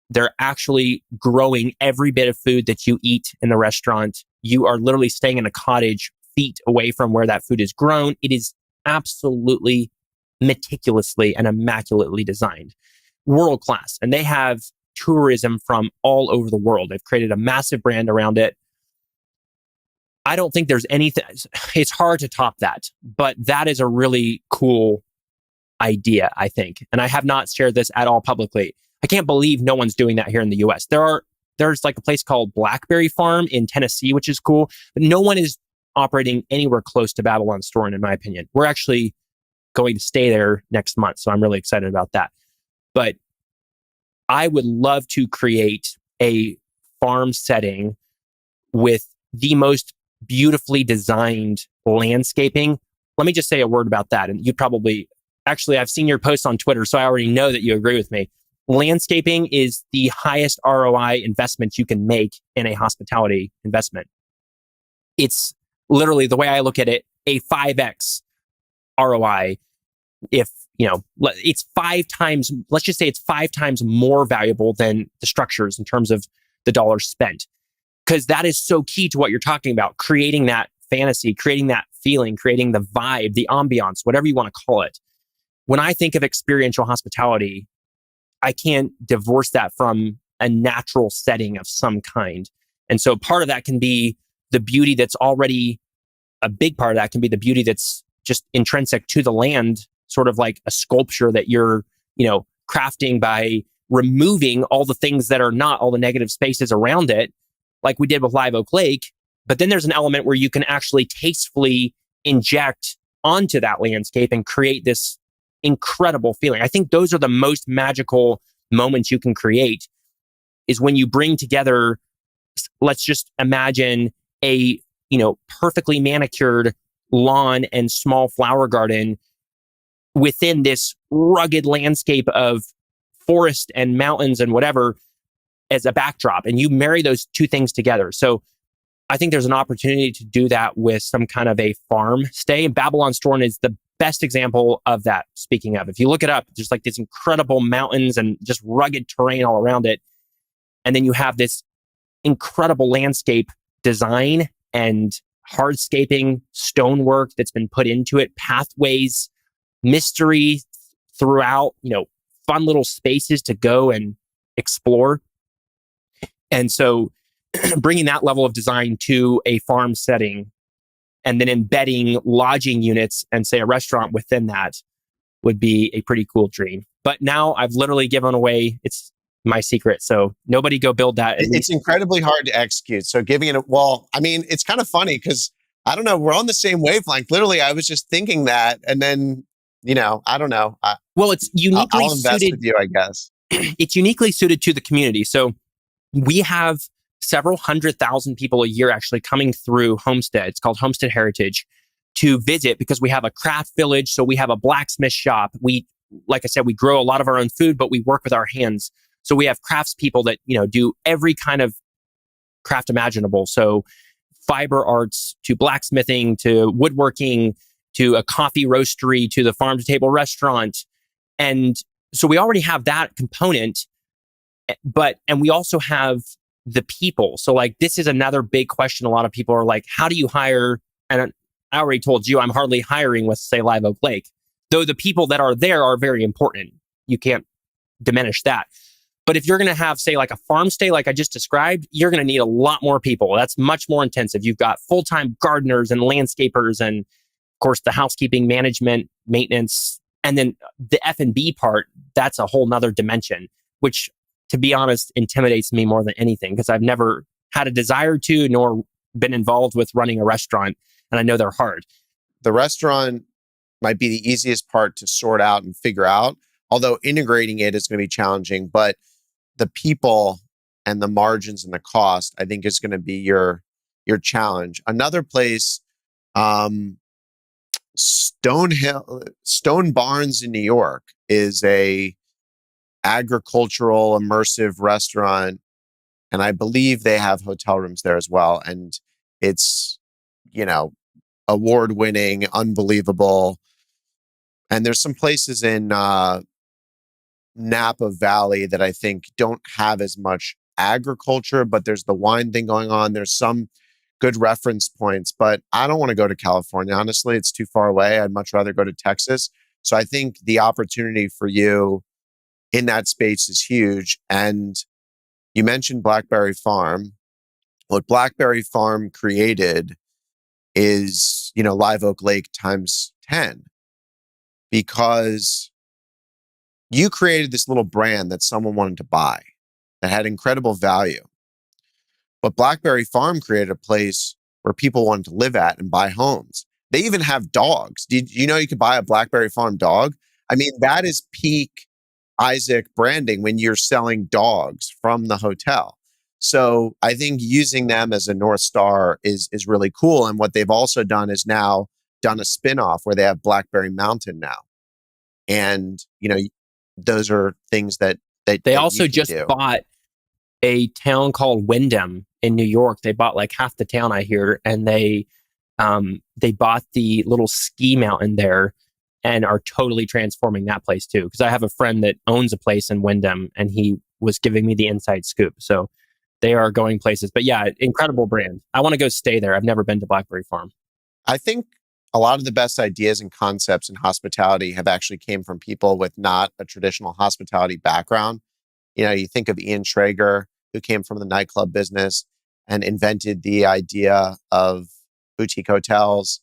They're actually growing every bit of food that you eat in the restaurant. You are literally staying in a cottage feet away from where that food is grown. It is absolutely meticulously and immaculately designed. World class. And they have tourism from all over the world. They've created a massive brand around it. I don't think there's anything, it's hard to top that, but that is a really cool idea, I think. And I have not shared this at all publicly. I can't believe no one's doing that here in the US. There's like a place called Blackberry Farm in Tennessee, which is cool, but no one is operating anywhere close to Babylon Store, in my opinion. We're actually going to stay there next month, so I'm really excited about that. But I would love to create a farm setting with the most beautifully designed landscaping. Let me just say a word about that. And you probably, actually, I've seen your posts on Twitter, so I already know that you agree with me. Landscaping is the highest ROI investment you can make in a hospitality investment. It's literally, the way I look at it, a 5x ROI. If, it's 5 times, let's just say it's 5 times more valuable than the structures in terms of the dollars spent. Because that is so key to what you're talking about, creating that fantasy, creating that feeling, creating the vibe, the ambiance, whatever you want to call it. When I think of experiential hospitality, I can't divorce that from a natural setting of some kind. And so part of that can be the beauty that's already, a big part of that can be the beauty that's just intrinsic to the land, sort of like a sculpture that you're, crafting by removing all the things that are not, all the negative spaces around it, like we did with Live Oak Lake. But then there's an element where you can actually tastefully inject onto that landscape and create this incredible feeling. I think those are the most magical moments you can create, is when you bring together, let's just imagine a, perfectly manicured lawn and small flower garden within this rugged landscape of forest and mountains and whatever as a backdrop. And you marry those 2 things together. So I think there's an opportunity to do that with some kind of a farm stay. And Babylon Storm is the best example of that. Speaking of, if you look it up, there's like these incredible mountains and just rugged terrain all around it. And then you have this incredible landscape design and hardscaping stonework that's been put into it, pathways, mystery throughout, fun little spaces to go and explore. And so bringing that level of design to a farm setting and then embedding lodging units and say a restaurant within that would be a pretty cool dream. But now I've literally given away, it's my secret. So nobody go build that. It's incredibly hard to execute. So giving it it's kind of funny because I don't know, we're on the same wavelength. Literally, I was just thinking that. And then, I don't know. Well, it's uniquely I'll invest suited with you, I guess. It's uniquely suited to the community. So we have several 100,000 people a year actually coming through Homestead. It's called Homestead Heritage, to visit because we have a craft village. So we have a blacksmith shop. Like I said, we grow a lot of our own food, but we work with our hands. So we have craftspeople that, do every kind of craft imaginable. So fiber arts to blacksmithing to woodworking to a coffee roastery to the farm to table restaurant. And so we already have that component, and we also have the people. So like, this is another big question. A lot of people are like, how do you hire? And I already told you, I'm hardly hiring with, say, Live Oak Lake, though the people that are there are very important. You can't diminish that. But if you're going to have, say, like a farm stay, like I just described, you're going to need a lot more people. That's much more intensive. You've got full-time gardeners and landscapers and, of course, the housekeeping, management, maintenance, and then the F&B part, that's a whole nother dimension, which, to be honest, intimidates me more than anything because I've never had a desire to, nor been involved with running a restaurant. And I know they're hard. The restaurant might be the easiest part to sort out and figure out, although integrating it is going to be challenging. But the people and the margins and the cost, I think, is going to be your challenge. Another place Stone Barns in New York is a agricultural immersive restaurant, and I believe they have hotel rooms there as well. And it's, you know, award winning, unbelievable. And there's some places in Napa Valley that I think don't have as much agriculture, but there's the wine thing going on. There's some good reference points, but I don't want to go to California. Honestly, it's too far away. I'd much rather go to Texas. So I think the opportunity for you in that space is huge. And you mentioned Blackberry Farm. What Blackberry Farm created is, Live Oak Lake times 10, because you created this little brand that someone wanted to buy that had incredible value. But Blackberry Farm created a place where people wanted to live at and buy homes. They even have dogs. Did you know you could buy a Blackberry Farm dog? I mean, that is peak Isaac branding when you're selling dogs from the hotel. So I think using them as a North Star is really cool. And what they've also done is now done a spinoff where they have Blackberry Mountain now. And, those are things that They you also can just do. bought a town called Wyndham in New York. They bought like half the town, I hear, and they bought the little ski mountain there and are totally transforming that place too. Because I have a friend that owns a place in Wyndham, and he was giving me the inside scoop. So they are going places. But yeah, incredible brand. I want to go stay there. I've never been to Blackberry Farm. I think a lot of the best ideas and concepts in hospitality have actually came from people with not a traditional hospitality background. You think of Ian Schrager, who came from the nightclub business and invented the idea of boutique hotels.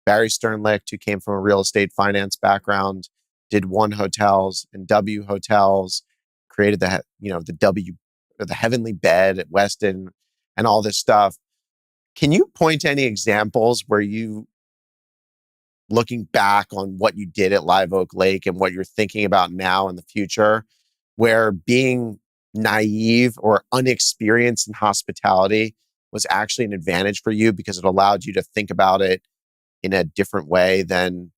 Barry Sternlicht, who came from a real estate finance background, did One Hotels and W Hotels, created the W, or the Heavenly Bed at Westin, and all this stuff. Can you point to any examples where you, looking back on what you did at Live Oak Lake and what you're thinking about now in the future, where being naive or unexperienced in hospitality was actually an advantage for you because it allowed you to think about it in a different way than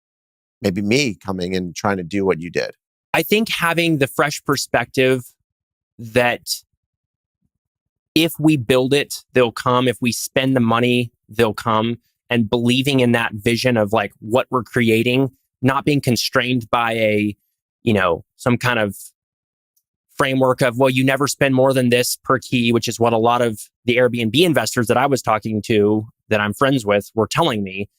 maybe me coming and trying to do what you did? I think having the fresh perspective that if we build it, they'll come. If we spend the money, they'll come. And believing in that vision of like what we're creating, not being constrained by some kind of framework of, well, you never spend more than this per key, which is what a lot of the Airbnb investors that I was talking to that I'm friends with were telling me.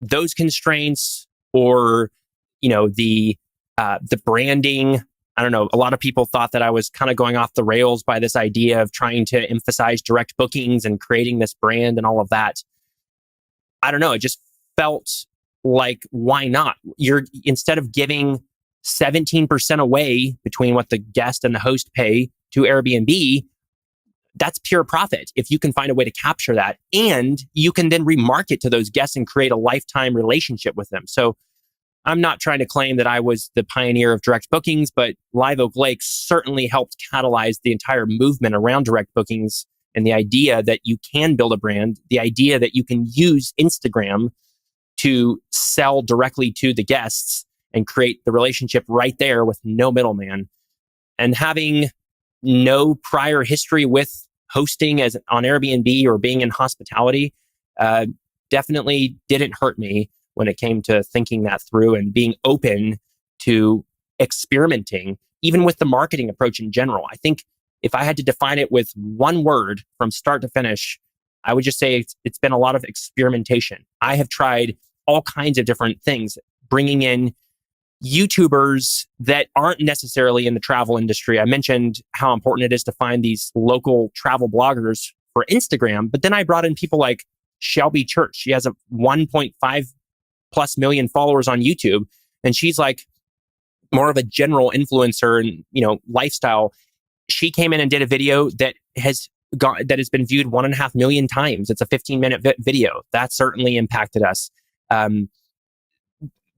Those constraints, or the branding. I don't know. A lot of people thought that I was kind of going off the rails by this idea of trying to emphasize direct bookings and creating this brand and all of that. I don't know. It just felt like, why not? Instead of giving 17% away between what the guest and the host pay to Airbnb, that's pure profit. If you can find a way to capture that, and you can then remarket to those guests and create a lifetime relationship with them. So I'm not trying to claim that I was the pioneer of direct bookings, but Live Oak Lake certainly helped catalyze the entire movement around direct bookings, and the idea that you can build a brand, the idea that you can use Instagram to sell directly to the guests and create the relationship right there with no middleman. And having no prior history with hosting as on Airbnb or being in hospitality definitely didn't hurt me when it came to thinking that through and being open to experimenting, even with the marketing approach in general. I think if I had to define it with one word from start to finish, I would just say it's been a lot of experimentation. I have tried all kinds of different things, bringing in YouTubers that aren't necessarily in the travel industry. I mentioned how important it is to find these local travel bloggers for Instagram, but then I brought in people like Shelby Church. She has a 1.5 plus million followers on YouTube, and she's like more of a general influencer and lifestyle. She came in and did a video that has been viewed 1.5 million times. It's a 15-minute video that certainly impacted us.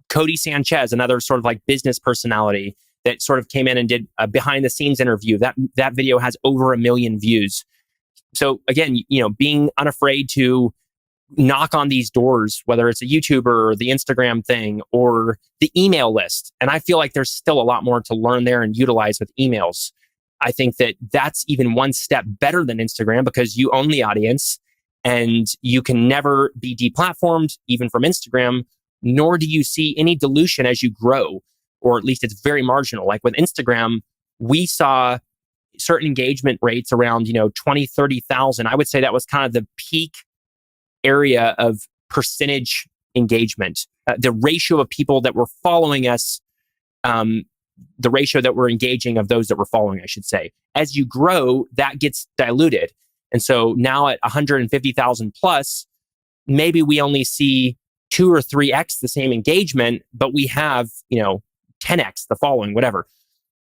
Cody Sanchez, another sort of like business personality that sort of came in and did a behind the scenes interview. That video has over 1 million views. So again, being unafraid to knock on these doors, whether it's a YouTuber or the Instagram thing or the email list. And I feel like there's still a lot more to learn there and utilize with emails. I think that that's even one step better than Instagram because you own the audience and you can never be deplatformed, even from Instagram, nor do you see any dilution as you grow, or at least it's very marginal. Like with Instagram, we saw certain engagement rates around, 20, 30,000. I would say that was kind of the peak area of percentage engagement. The ratio of people that were following us, the ratio that we're engaging of those that we're following, I should say. As you grow, that gets diluted. And so now at 150,000 plus, maybe we only see 2 or 3x the same engagement, but we have, 10x the following, whatever.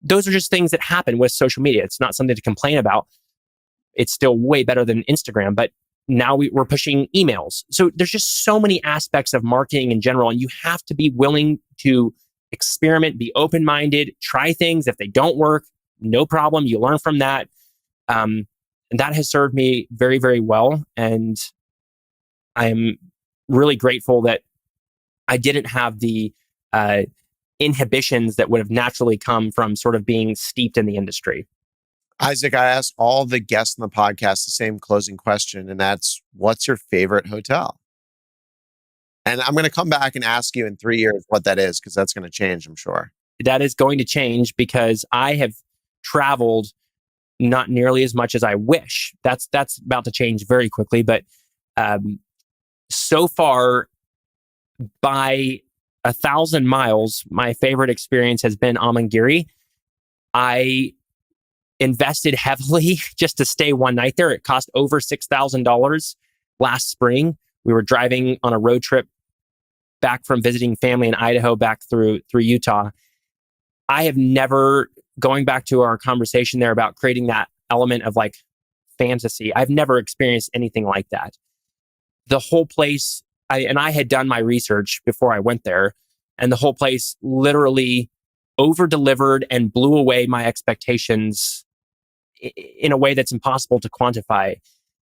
Those are just things that happen with social media. It's not something to complain about. It's still way better than Instagram, but now we're pushing emails. So there's just so many aspects of marketing in general, and you have to be willing to experiment, be open-minded, try things. If they don't work, no problem. You learn from that. And that has served me very, very well. And I'm really grateful that I didn't have the inhibitions that would have naturally come from sort of being steeped in the industry. Isaac, I asked all the guests on the podcast the same closing question, and that's, what's your favorite hotel? And I'm going to come back and ask you in 3 years what that is, because that's going to change, I'm sure. That is going to change because I have traveled not nearly as much as I wish. That's about to change very quickly. But so far, by 1,000 miles, my favorite experience has been Amangiri. I invested heavily just to stay one night there. It cost over $6,000 last spring. We were driving on a road trip back from visiting family in Idaho back through Utah. I have never, going back to our conversation there about creating that element of like fantasy, I've never experienced anything like that. The whole place, I had done my research before I went there, and the whole place literally over-delivered and blew away my expectations in a way that's impossible to quantify.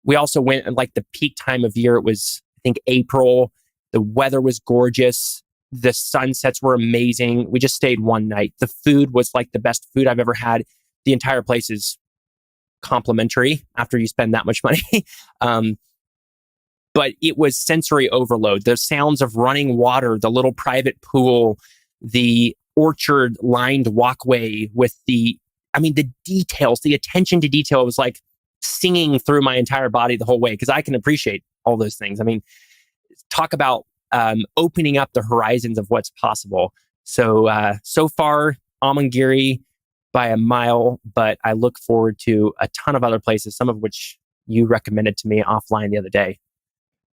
We also went at like the peak time of year. It was, I think, April. The weather was gorgeous. The sunsets were amazing. We just stayed one night. The food was like the best food I've ever had. The entire place is complimentary after you spend that much money. But it was sensory overload. The sounds of running water, the little private pool, the orchard lined walkway with the details, the attention to detail was like singing through my entire body the whole way, because I can appreciate all those things. I mean, talk about opening up the horizons of what's possible. So far, Amangiri by a mile, but I look forward to a ton of other places, some of which you recommended to me offline the other day.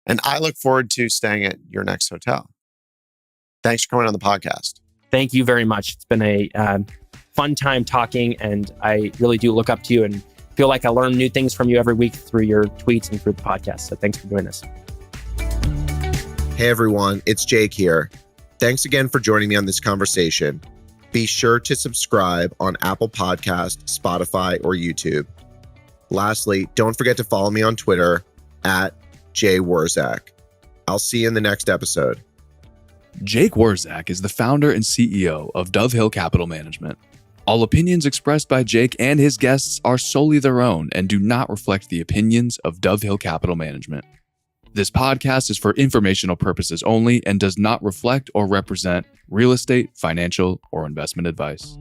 And I look forward to staying at your next hotel. Thanks for coming on the podcast. Thank you very much. It's been a fun time talking, and I really do look up to you and feel like I learn new things from you every week through your tweets and through the podcast. So thanks for doing this. Hey everyone, it's Jake here. Thanks again for joining me on this conversation. Be sure to subscribe on Apple Podcasts, Spotify, or YouTube. Lastly, don't forget to follow me on Twitter at @JWurzak. I'll see you in the next episode. Jake Wurzak is the founder and CEO of Dove Hill Capital Management. All opinions expressed by Jake and his guests are solely their own and do not reflect the opinions of Dove Hill Capital Management. This podcast is for informational purposes only and does not reflect or represent real estate, financial, or investment advice.